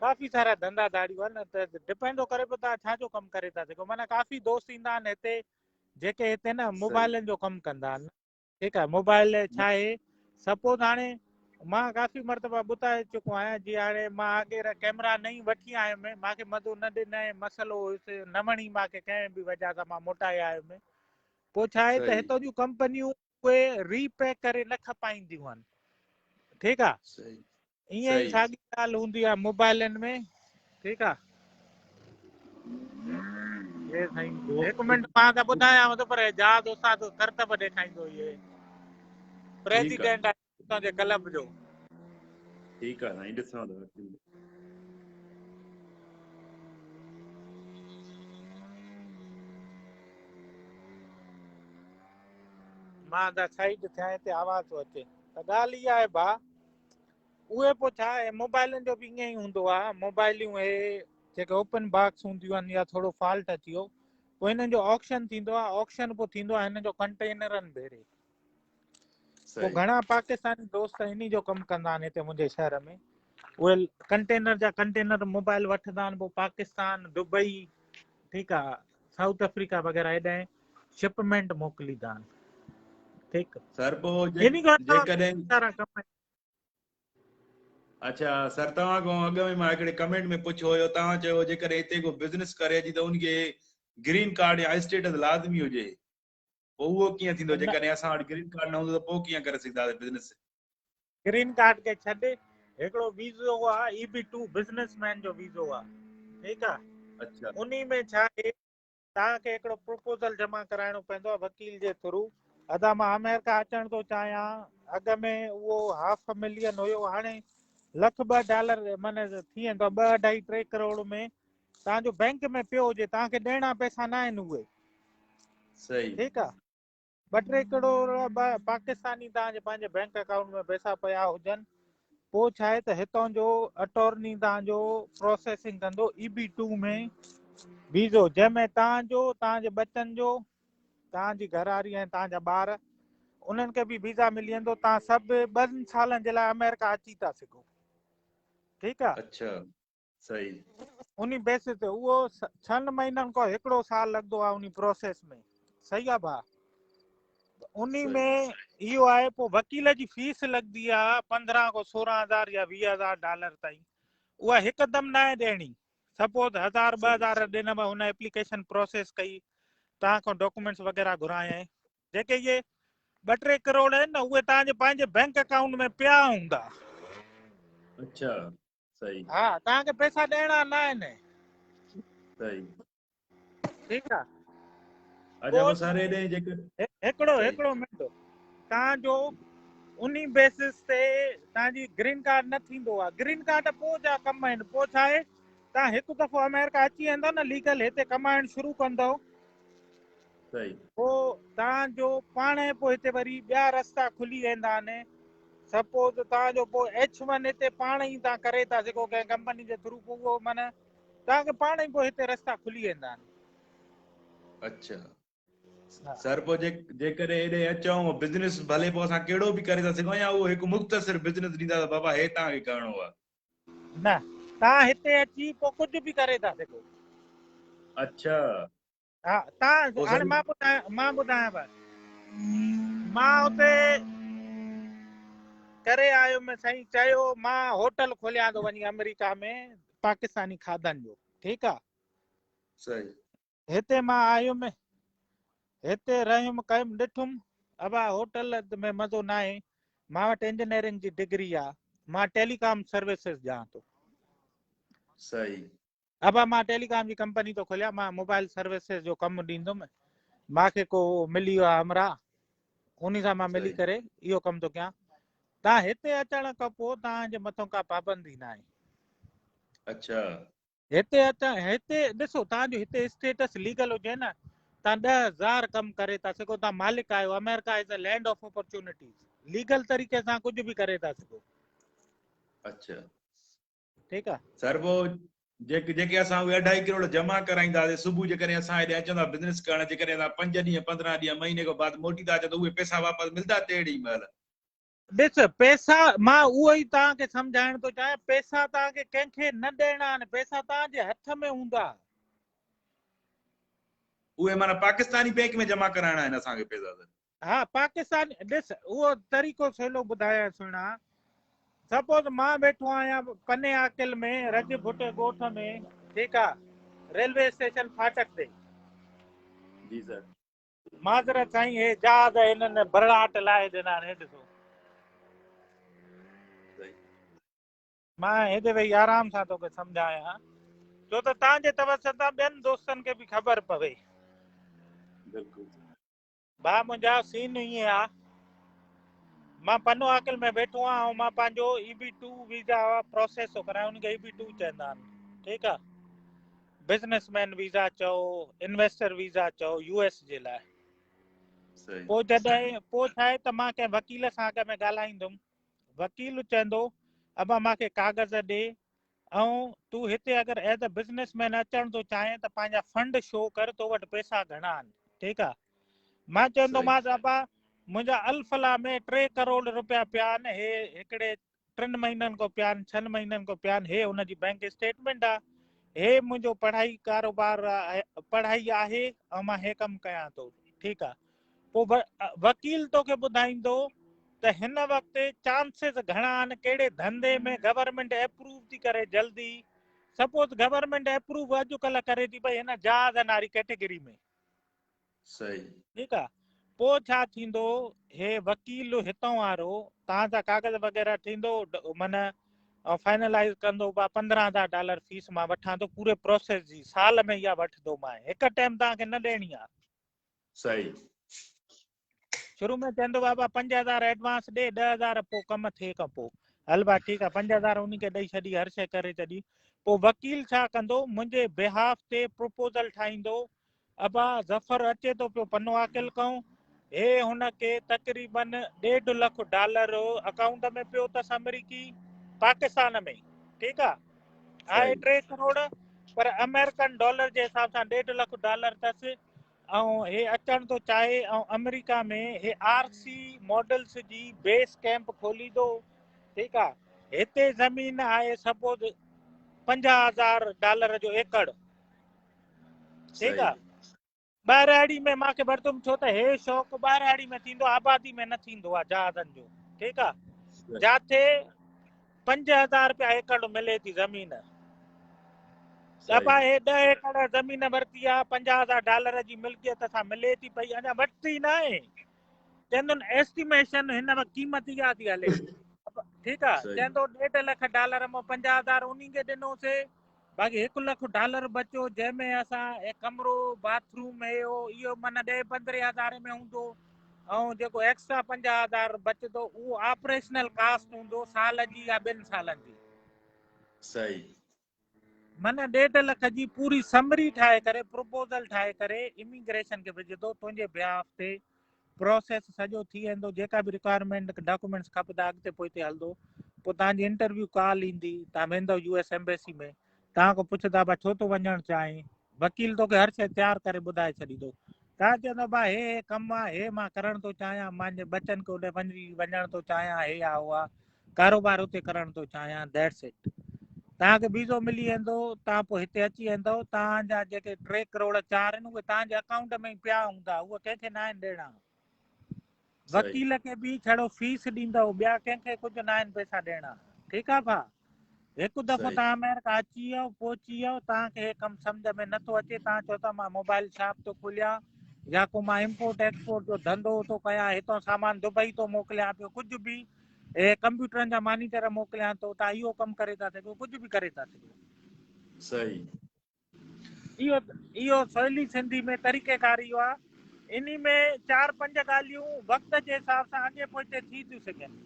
काफ़ी सारा धंधाधाड़ियूं आहिनि त डिपेंड थो करे पियो तव्हां छा जो कमु करे था सघो माना काफ़ी दोस्त ईंदा आहिनि हिते जेके हिते न मोबाइलनि जो कमु कंदा आहिनि ठीकु आहे मोबाइल छा आहे सपोज हाणे मां काफ़ी मरतबा ॿुधाए चुको आहियां जीअं हाणे मां अॻे कैमरा नई वठी आयुमि मूंखे मज़ो न ॾिनई मसइलो हुयुसि न वणी मूंखे कंहिं बि वजह सां मां मोटाए आयुमि पोइ छा आहे त हितां जूं कंपनियूं उहे रीपैक करे न खपाईंदियूं आहिनि ठीकु आहे ईअं ई साॻी ॻाल्हि हूंदी आहे मोबाइलनि में ठीकु आहे हिकु मिंट मां त ॿुधायांव थो पर जहाज़ उस्ताद करतब ॾेखारींदो इहे प्रेसिडेंट आहे असांजे क्लब जो ठीकु आहे साईं ॾिसां थो मां त साइड थियां हिते आवाज़ थो अचे त ॻाल्हि इहा आहे भाउ उहे पोइ छा आहे मोबाइलनि जो बि ईअं ई हूंदो आहे मोबाइलियूं हे जेके ओपन बॉक्स हूंदियूं आहिनि या थोरो फॉल्ट अची वियो पोइ हिननि जो ऑक्शन थींदो आहे ऑक्शन पोइ थींदो आहे हिन जो कंटेनरनि भेरे पोइ घणा पाकिस्तानी दोस्त इन जो कमु कंदा आहिनि हिते मुंहिंजे शहर में उहे कंटेनर जा कंटेनर मोबाइल वठंदा आहिनि पोइ पाकिस्तान दुबई ठीकु आहे साउथ अफ्रीका वग़ैरह हेॾां शिपमेंट मोकिलींदा आहिनि ठीकु सर पोइ इन खां जेकॾहिं सारा कम अच्छा सर तव्हां खां अॻु में मां हिकिड़े कमेंट में पुछियो हुयो तव्हां चयो जेकॾहिं हिते को बिज़नेस करे थी त उनखे ग्रीन कार्ड या स्टेटस लाज़मी हुजे पोइ उहो कीअं थींदो जेकॾहिं असां वटि ग्रीन कार्ड न हूंदो त पोइ कीअं करे सघंदासीं बिज़नेस ग्रीन कार्ड खे छॾे हिकिड़ो वीज़ो आहे EB2 बिज़नेसमैन जो वीज़ो आहे ठीकु आहे अच्छा उन में छा आहे तव्हांखे हिकिड़ो प्रपोज़ल जमा कराइणो पवंदो आहे वकील जे थ्रू अदा मां अमेरिका अचणु थो चाहियां अॻ में उहो $500,000 हुयो हाणे $1,00,000 माना थी वेंदो 2-2.5-3 करोड़ में तव्हांजो बैंक में पियो हुजे तव्हांखे ॾियणा पैसा न आहिनि उहे सही ठीकु आहे 2-3 करोड़ पाकिस्तानी तव्हांजे पंहिंजे बैंक अकाउंट में पैसा पिया हुजनि पोइ छा आहे त हितां जो अटॉर्नी तव्हांजो प्रोसेसिंग कंदो EB2 में वीज़ो जंहिंमें तव्हांजे बचनि जो तव्हांजी घरवारी ऐं तव्हांजा ॿार उन्हनि खे बि वीज़ा मिली वेंदो तव्हां सभु 2 सालनि जे लाइ अमेरिका अची था सघो ठीकु आहे अच्छा सही उन बेसिस ते उहो 6 महीननि खां 1 साल लॻंदो आहे उन प्रोसेस में सही आहे भाउ उन में इहो आहे पोइ वकील जी फीस लॻंदी आहे 15 खां 16 हज़ार या $20,000 ताईं उहा हिकदमि न आहे ॾियणी सपोज 1000 2000 ॾिनव हुन एप्लीकेशन प्रोसेस कई तव्हां खां डॉक्यूमेंट्स वग़ैरह घुराया जेके इहे 2-3 करोड़ आहिनि न उहे तव्हांजे पंहिंजे बैंक अकाउंट में पिया हूंदा। अच्छा सही हा तव्हांखे पैसा ॾियणा न आहिनि। सही ठीकु आहे। अच्छा पोइ सर हेॾे जेके हिकिड़ो सही हिकिड़ो मिंट तव्हांजो उन बेसिस ते तव्हांजी ग्रीन कार्ड न थींदो आहे। ग्रीन कार्ड पोइ जा कम आहिनि। पोइ छा आहे तव्हां हिकु दफ़ो अमेरिका अची वेंदव न लीगल हिते कमाइण शुरू कंदव सही पोइ तव्हांजो पाण पोइ हिते वरी ॿिया रस्ता खुली वेंदा आहिनि। सपोज तव्हांजो पोइ H1 हिते पाण ई तव्हां करे था सघो कंहिं कंपनी जे थ्रू पोइ उहो माना तव्हांखे पाण ई पोइ हिते रस्ता खुली वेंदा आहिनि। अच्छा हा। सर पोइ जेकॾहिं हेॾे अचूं बिज़नेस भले पोइ असां कहिड़ो बि करे था सघूं या उहो हिकु मुख़्तसिर बिज़नेस ॾींदा त बाबा हे तव्हांखे करिणो आहे। न तव्हां हिते अची पोइ कुझु बि करे था सघो। अच्छा हा तव्हां पोइ हाणे सर मां ॿुधायांव मां हुते करे आयुमि साईं चयो मां होटल खोलियां थो वञी अमेरिका में पाकिस्तानी खाधनि जो। ठीकु आहे। सही हिते मां आयुमि हिते रहियुमि कयुमि ॾिठुमि अबा होटल में मज़ो न आहे। मां वटि इंजीनियरिंग जी डिग्री आहे। मां टेलीकॉम सर्विसिस ॼां थो। सही अबा मां टेलीकॉम जी कंपनी थो खोलियां। मां मोबाइल सर्विसिस जो कमु ॾींदुमि। मूंखे को मिली वियो आहे हमरा उन सां मां मिली सही करे इहो कमु थो कयां। तव्हां हिते अचण खां पोइ तव्हांजे मथां का पाबंदी न आहे। अच्छा हिते अचण हिते ॾिसो तव्हांजो हिते स्टेटस लीगल हुजे न तव्हां 10,000 कमु करे था सघो। तव्हां मालिक आहियो। America is a land of opportunities. Legal तरीक़े सां कुझु बि करे था सघो। अच्छा ठीकु आहे। सर पोइ जेके असां उहे 2.5 करोड़ जमा कराईंदासीं सुबुह जेकॾहिं असां हेॾे अचंदा बिज़नेस करण जेकॾहिं असां 5 ॾींहं 15 ॾींहं महीने खां बाद मोटी था अचूं त उहे पैसा वापसि मिलंदा तेड़ी महिल? ॾिस पैसा मां उहो ई तव्हांखे सम्झाइण थो चाहियां। पैसा तव्हांखे कंहिंखे न ॾियणा आहिनि। पैसा तव्हांजे हथ में हूंदा। उहे माना पाकिस्तानी बैंक में जमा कराइणा आहिनि असांखे पैसा सर? हा पाकिस्तान ॾिस उहो तरीक़ो सवलो ॿुधायां सुणा। सपोज मां वेठो आहियां पने आकिल में रज भुटे ॻोठ में। ठीकु आहे। रेलवे स्टेशन फाटक ते जी सर माज़रत साईं हे जहाज हिननि भरड़ाट लाहे ॾिना आहिनि। हे ॾिसो सही मां हेॾे वेही आराम सां तोखे सम्झायां छो त तव्हांजे तवसत सां ॿियनि दोस्तनि खे बि ख़बर पवे। बिल्कुलु भाउ मुंहिंजा सीन ईअं आहे मां पनो आकिल में वेठो आहियां ऐं मां पंहिंजो EB2 वीज़ा प्रोसेस थो करायां। उनखे EB2 चवंदा आहिनि। ठीकु आहे। बिज़नेसमैन वीज़ा चओ इन्वेस्टर वीज़ा चओ US जे लाइ। सही पोइ जॾहिं पोइ छा आहे त मां कंहिं वकील सां अॻ में ॻाल्हाईंदुमि। वकील चवंदो अबा मूंखे कागज़ ॾे ऐं तूं हिते अगरि एज़ अ बिज़नेसमैन अचण थो चाहें त पंहिंजा फंड शो कर तो वटि पैसा घणा आहिनि। ठीकु आहे। मां चवंदोमांसि अबा मुंहिंजा अल्फला में 3 करोड़ रुपया पिया आहिनि। हे हिकिड़े 3 महीननि खां पिया आहिनि 6 महीननि खां पिया आहिनि। हे हुनजी बैंक स्टेटमेंट आहे। हे मुंहिंजो पढ़ाई कारोबार पढ़ाई आहे ऐं मां हे कमु कयां थो। ठीकु आहे। पोइ वकील तोखे ॿुधाईंदो त हिन वक़्तु चांसिस घणा आहिनि कहिड़े धंधे में गवर्नमेंट अप्रूव थी करे जल्दी। सपोज गवर्नमेंट अप्रूव अॼुकल्ह करे थी पई हिन जहाज़ वारी कैटेगरी में। सही ठीकु आहे। पोइ छा थींदो हे वकील हितां वारो तव्हांजा कागज़ वग़ैरह थींदो माना फाइनलाइज़ कंदो $15,000 फीस मां वठां थो पूरे प्रोसेस जी। साल में इहा वठंदो मां हिकु टाइम तव्हांखे न ॾियणी आहे। सही शुरू में चवंदो बाबा 5,000 एडवांस ॾे 10,000 पोइ कमु थिए खां पोइ हल भा ठीकु आहे 5,000 उनखे ॾेई छॾी हर शइ करे छॾी। पोइ वकील छा कंदो मुंहिंजे बिहाफ ते प्रपोज़ल ठाहींदो अबा ज़फर अचे थो पियो पनो आकिल कयूं हे हुनखे तक़रीबन $1.5 लख अकाउंट में पियो अथसि अमेरिकी पाकिस्तान में। ठीकु आहे। 3 करोड़ पर अमेरिकन डॉलर जे हिसाब सां $1.5 लख अथसि। ऐं हे अचण थो चाहे ऐं अमेरिका में हे RC मॉडल्स जी बेस कैंप खोलींदो। ठीकु आहे। हिते ज़मीन आहे सपोज $50,000 जो एकड़। ठीकु सही आहे। ॿाहिराड़ी में मूंखे वठंदुमि छो त हे शौक़ु ॿाहिराड़ी में थींदो आबादी में न थींदो आहे जहाज़नि जो। ठीकु आहे। जिथे 5,000 रुपया एकड़ मिले थी ज़मीन दफ़ा हे 10 एकड़ ज़मीन वरिती आहे, $50,000 जी मिल्कियत सां मिले थी पई, अञा वरिती न आहे। चवंदो एस्टिमेशन हिन वक़्तु क़ीमत इहा थी हले। ठीकु आहे, सही चवंदो $1.5 लाख मां 50,000 उन्ही खे ॾिनोसीं, बाक़ी $1 लख बचियो, जंहिंमें असां कमरो बाथरूम इहो माना 10-15 हज़ार में हूंदो, ऐं जेको एक्स्ट्रा 50,000 बचंदो उहो ऑपरेशनल कास्ट हूंदो साल जी या 2 सालनि जी। सही माना 1.5 लख जी पूरी समरी ठाहे करे, प्रपोज़ल ठाहे करे इमिग्रेशन खे विझंदो, तुंहिंजे बिहाफ ते प्रोसेस सॼो थी वेंदो, जेका बि रिक्वायरमेंट डॉक्यूमेंट्स खपंदा अॻिते पोइते हलंदो, पोइ तव्हांजी इंटरव्यू कॉल ईंदी, तव्हां वेंदव US एम्बेसी में, तव्हां खां पुछंदा भाई छो थो वञणु चाहीं, वकील तोखे हर शइ तयारु करे ॿुधाए छॾींदो। तव्हां चवंदव भाई हे कमु आहे, हे मां करणु थो चाहियां, मुंहिंजे बचनि खे होॾे वञणु थो चाहियां, हे आहे उहो आहे, कारोबार हुते करणु थो चाहियां, दैट्स इट। तव्हांखे वीज़ो मिली वेंदो, तव्हां पोइ हिते अची वेंदव, तव्हांजा जेके 3 करोड़ 4 आहिनि उहे तव्हांजे अकाउंट में पिया हूंदा, उहे कंहिंखे न आहिनि ॾियणा। वकील खे बि छड़ो फीस ॾींदव, ॿिया कंहिंखे कुझु न आहिनि पैसा ॾियणा। ठीकु आहे भाउ, हिकु दफ़ो तव्हां अमेरिका अची वियो, पहुची वियो, तव्हांखे हे कमु सम्झ में नथो अचे, तव्हां चओ था मां मोबाइल शॉप थो खोलियां, या को मां इम्पोर्ट एक्सपोर्ट जो धंधो थो कयां, हितां सामान दुबई थो मोकिलियां पियो, कुझु बि हे कंप्यूटरनि जा मॉनिटर मोकिलियां थो, तव्हां इहो कमु करे था सघो, कुझु बि करे था सघो। सही इहो सवली सिंधी में तरीक़ेकार इहो आहे। इन में 4-5 ॻाल्हियूं वक़्त जे हिसाब सां अॻे पोइते थी थियूं सघनि।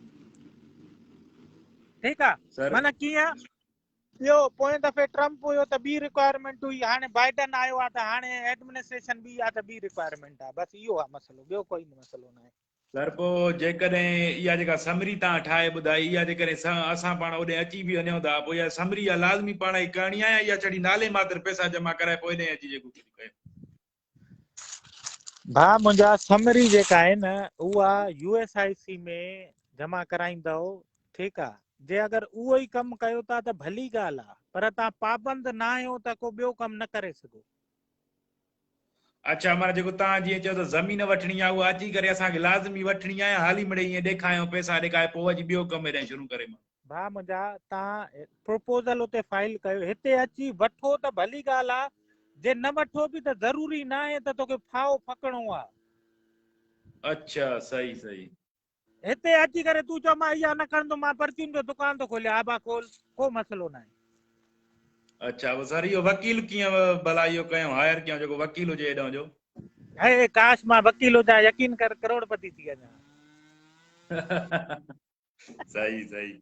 ठीकु आहे, सर माना कीअं, ॿियो पोएं दफ़े ट्रम्प हुयो त ॿी रिक्वायरमेंट हुई, हाणे बाइडन आयो आहे त हाणे एडमिनिस्ट्रेशन ॿी आहे त ॿी रिक्वायरमेंट आहे, बसि इहो आहे मसलो, ॿियो कोई मसलो न आहे। सर पोइ जेकॾहिं इहा जेका समरी तव्हां ठाहे ॿुधाई, इहा जेकॾहिं असां पाण होॾे अची बि वञूं था, पोइ इहा समरी इहा लाज़मी पाण ई करणी आहे, या छड़ी नाले मात्र पैसा जमा कराए पोइ हेॾे अची जेको कुझु कयो? भाउ मुंहिंजा समरी जेका आहे न उहा USIC में जमा कराईंदव। ठीकु आहे, जे अगरि उहो ई कमु कयो था त भली ॻाल्हि आहे, पर तव्हां पाबंद न आहियो त को ॿियो कमु न करे सघो। अच्छा, माना जेको तव्हां जीअं चयो त ज़मीन वठणी आहे, उहा अची करे असांखे लाज़मी वठणी आहे, हाली मिड़े ईअं ॾेखारियो पैसा ॾेखारे पोइ अची ॿियो कमु हेॾां शुरू करे? भाउ मुंहिंजा, तव्हां प्रपोज़ल उते फाइल कयो, हिते अची वठो त भली ॻाल्हि आहे, जे न वठो बि त ज़रूरी न आहे त तोखे फाओ फकणो आहे। अच्छा, सही सही। हिते अची करे तूं चओ मां इहा न कंदुमि, मां परचून जो दुकान थो खोलियां, आबा खोल, को मसलो न आहे। अच्छा, वो सर इहो वकील कीअं भला इहो कयूं, हायर कयूं जेको वकील हुजे हेॾां जो? हे काश मां वकील हुजां, यकीन कर करोड़पति थी वञा। सही सही।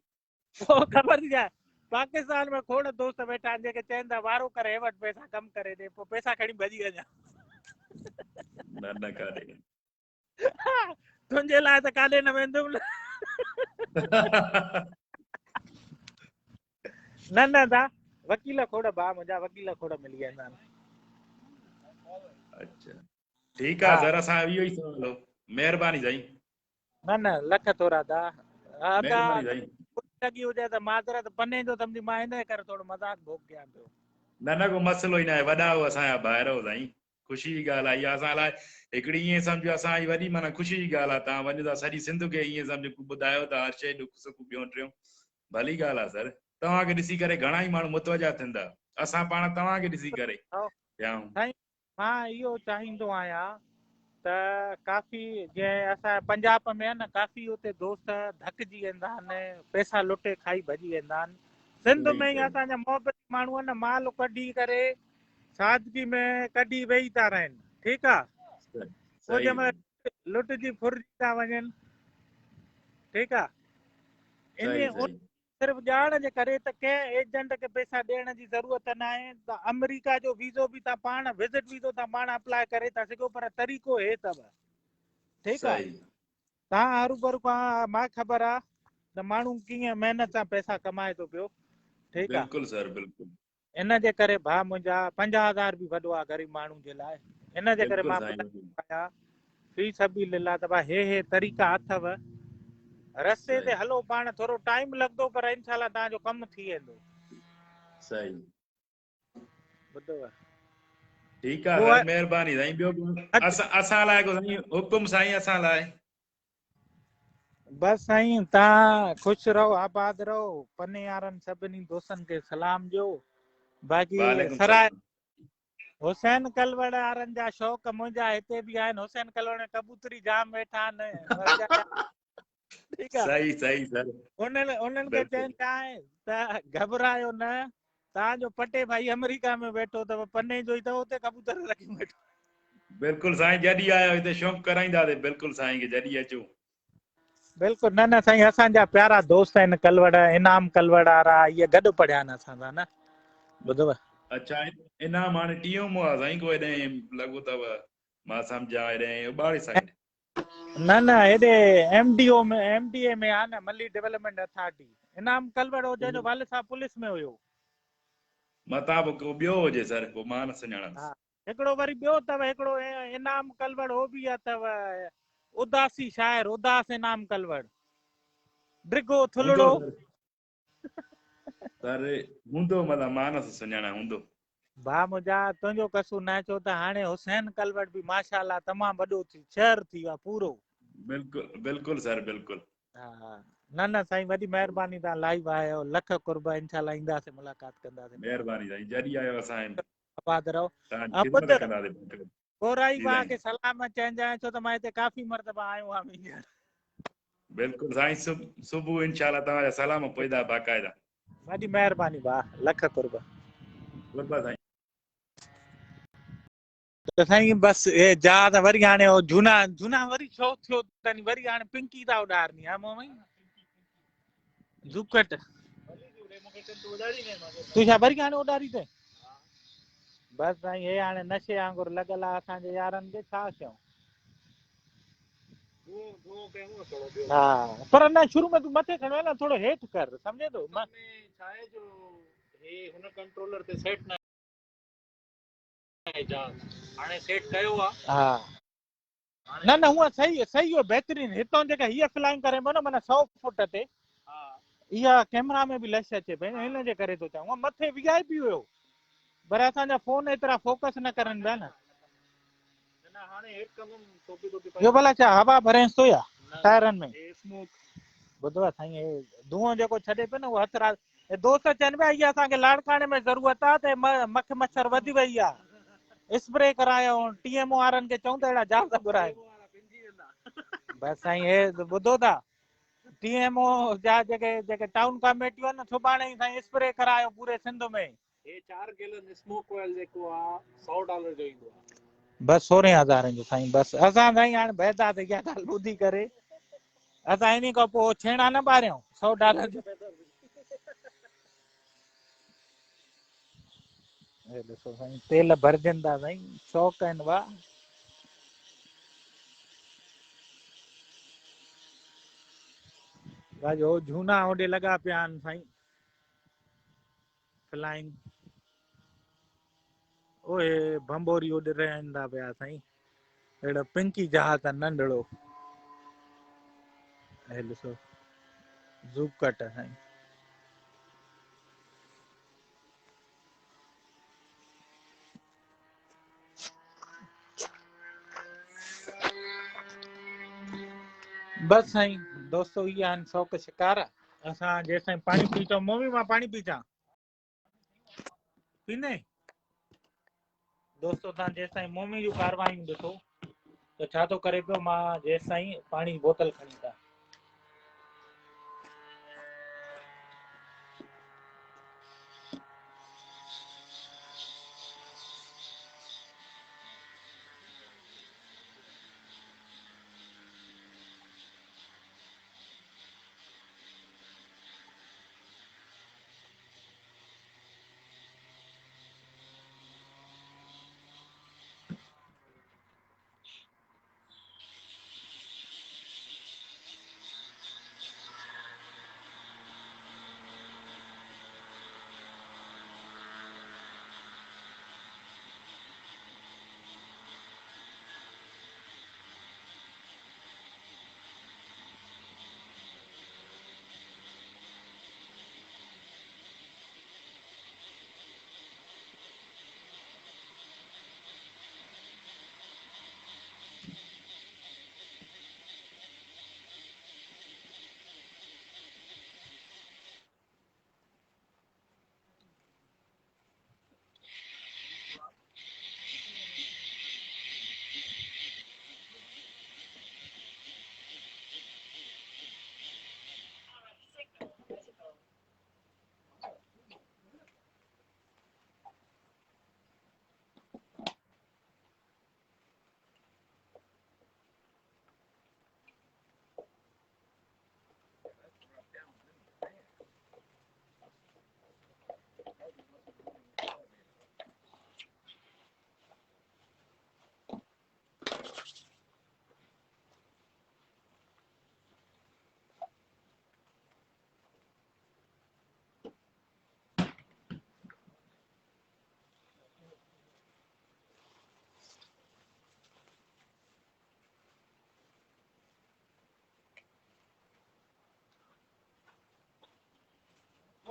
पोइ ख़बर थी जाए, पाकिस्तान में खोड़ दोस्त वेठा आहिनि जेके चवनि था वारो करे हे वटि पैसा कमु करे ॾे, पोइ पैसा खणी भॼी वञा। न काॾे तुंहिंजे लाइ त काॾे न वेंदुमि न दा, वकील खोड़ भाउ मुंहिंजा, वकील खोड़ मिली वेंदा आहिनि। अच्छा, ठीकु आहे सर, असां इहो ई सवाल हो, महिरबानी साईं। न लख थोरा दा, अदा महिरबानी साईं। लॻी हुजे त माज़रत पने जो सम्झी, मां हिन करे थोरो मज़ाक भोग कयां पियो। न को मसइलो ई न आहे, वॾा हो असांजा भाइर हो साईं, ख़ुशी जी ॻाल्हि आहे इहा असां लाइ हिकिड़ी, ईअं सम्झो असांजी वॾी माना ख़ुशी जी ॻाल्हि आहे। तव्हां वञो था सॼी सिंध खे ईअं सम्झो ॿुधायो था, हर शइ ॾुख सुख ॿियो टियों, भली ॻाल्हि आहे सर। तव्हांखे ॾिसी करे घणा ई माण्हू मुतवजा थींदा, असां पाण तव्हांखे ॾिसी करे साईं मां इहो चाहींदो आहियां त काफ़ी जीअं असां पंजाब में आहे न, काफ़ी उते दोस्त धकजी वेंदा आहिनि, पैसा लुटे खाई भॼी वेंदा आहिनि। सिंध में ई असांजा मोहबती माण्हू आहिनि, माल कढी करे सादगी में कढी वेही था रहनि। ठीकु आहे, पोइ जंहिं महिल लुटजी फुरिजी था वञनि, ठीकु आहे, इन सिर्फ़ु ॼाण जे करे त कंहिं एजेंट खे पैसा ॾियण जी ज़रूरत न आहे। त अमेरिका जो वीज़ो बि तव्हां पाण विज़िट वीज़ो तव्हां पाण अप्लाई करे था सघो, पर तरीक़ो हे अथव। ठीकु आहे, तव्हां हरू भरू खां मां ख़बर आहे त माण्हू कीअं महिनत सां पैसा कमाए थो पियो। ठीकु आहे, बिल्कुलु सर बिल्कुलु। इन जे करे भाउ मुंहिंजा 50,000 बि वॾो आहे ग़रीब माण्हू जे लाइ, इन जे करे मां ॿुधायां फी सबिलिल्लाह त भाई हे तरीक़ा अथव, रस्ते ते हलो पाण, थोरो टाइम लॻंदो पर इंशाल्लाह तव्हांजो कमु थी वेंदो। सही, ॿुधव? ठीकु आहे सर, महिरबानी साईं। ॿियो असां लाइ को साईं हुकुम साईं, असां लाइ? बसि साईं तव्हां ख़ुशि रहो, आबाद रहो, पने वारनि सभिनी दोस्तनि खे सलाम ॾियो, बाक़ी वालेकुम सराय सलाम। हुसैन कलवड़ वारनि जा शौक़ मुंहिंजा हिते बि आहिनि। हुसैन कलवड़ में कबूतरी जाम वेठा आहिनि मुंहिंजा। ठीकु आहे। सही सही सर। उन्हनि खे बिल्कुलु चइनि चाहे त घबरायो न, तव्हांजो पटे भाई अमेरिका में वेठो अथव, पने जो ई अथव उते कबूतर रखी वेठो। बिल्कुलु साईं, जॾहिं आयो हिते शौक़ु कराईंदासीं बिल्कुलु साईं खे, जॾहिं अचो। बिल्कुलु, न न साईं, असांजा प्यारा दोस्त आहिनि कलवड़, इनाम कलवड़ वारा, इहे गॾु पढ़िया आहिनि असां सां न, ॿुधव। अच्छा, इनाम हाणे टीओ मो आहे साईं, को हेॾे लॻो अथव मां सम्झा हेॾे उबाड़े साइड। न न, हेॾे एमडीओ में, एमडीए में आहे न, मली डेवलपमेंट अथॉरिटी। इनाम कलवड़ हो जंहिंजो वालिद साहब पुलिस में हुयो। मतां पोइ को ॿियो हुजे सर, को मां न हा, सुञाणांसि। हिकिड़ो वरी ॿियो अथव, हिकिड़ो इनाम कलवड़ हो बि अथव, उदासी शाइर, उदास इनाम कलवड़, ड्रिगो हूंदो थुलड़ो। सर, सर हूंदो, मतिलबु मां न सुञाणा, हूंदो। भाउ मुंहिंजा, तुंहिंजो कसूर न छो त हाणे हुसैन कलवड़ बि माशाल्लाह तमामु वॾो शहर थी वियो आहे पूरो। बिल्कुलु बिल्कुलु सर, बिल्कुलु। हा, न न साईं, वॾी महिरबानी, तव्हां लाइव आहियो, लख कुर्ब, इंशाल्लाह ईंदासीं, मुलाक़ात कंदासीं। महिरबानी साईं, जॾहिं आयो असां आबाद रहो। तव्हांजी ऐं ॿुध, ख़िदमत कंदासीं। गोराई जी भाउ साईं, खे सलाम चइजांइ, छो त मां हिते काफ़ी मरतबा आयो आहियां। बिल्कुलु साईं, सुबुह इंशाल्लाह तव्हांजा सलाम पुॼंदा बाक़ाइदा। वॾी महिरबानी भाउ, लख कुर्ब। कुर्बा साईं। त साईं बसि हे जहाज वरी हाणे झूना झूना वरी छो थियो अथनि, वरी हाणे पिंकी था उॾारनि, हा मोमी जुकट तूं छा वरी हाणे उॾारी अथई। बसि साईं, हे हाणे नशे वांगुरु लॻल आहे असांजे यारनि खे, छा कयूं। हा, पर न शुरू में तूं मथे खणो न, थोरो हेठि कर, सम्झे थो। छा आहे जो हे हुन कंट्रोलर ते सेट न हाणे सेट कयो आहे। हा, न न, हूअं सही सही हो, बहितरीनु। हितां जेका हीअ फ्लाइंग करे पियो न, माना 100 फुट ते, इहा कैमरा में बि लश अचे पई, हिन जे करे थो चवां। मथे वीआईपी हुयो, पर असांजा फोन एतिरा फोकस न करनि पिया न। इहो भला छा हवा भरेसि थो या टायरनि में ॿुधो साईं, हे धुओं जेको छॾे पियो न, उहो हथ रात दोस्त चवनि पिया इहा असांखे लाड़काणे में ज़रूरत आहे, त मख मच्छर वधी वई आहे, स्प्रे करायो, टीएमओ वारनि खे चऊं त अहिड़ा जहाज घुराए। बसि साईं, हे ॿुधो था, टीएमओ जा जेके टाउन कमेटियूं आहिनि न, सुभाणे ई साईं स्प्रे करायो पूरे सिंध में। हे 4 गैलन स्मोक ऑयल जेको आहे $100 जो ईंदो आहे। बसि 16,000 जो साईं। बसि असां साईं हाणे बैदा ते इहा ॻाल्हि ॿुधी करे असां इन खां पोइ छेड़ा न ॿारियूं $100 जो। हे ॾिसो साईं, तेल भरजनि था साईं, शौक़ आहिनि वाह। जो झूना होॾे लॻा पिया आहिनि साईं फ्लाइंग, ओए बम्बोरी होॾे रहनि था पिया साईं, अहिड़ो पिंकी जहाज आहे नंढड़ो। हे ॾिसो ज़ू कट साईं। बसि साईं दोस्तो, इहा आहिनि शौक़ शिकार। असां जेसिताईं पाणी पी अचूं, मम्मी मां पाणी पी अचां, पीने दोस्तो। तव्हां जेसिताईं मम्मी जूं कारवायूं ॾिसो त छा थो करे पियो, मां जेसिताईं पाणी जी बोतल खणी अचां।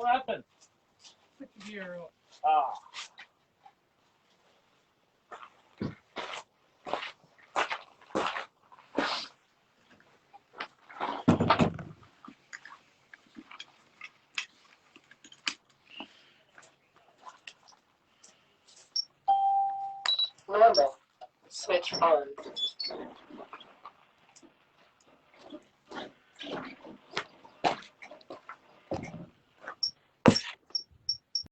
What happened? Put the gear up. Ah. Normal. Switch on.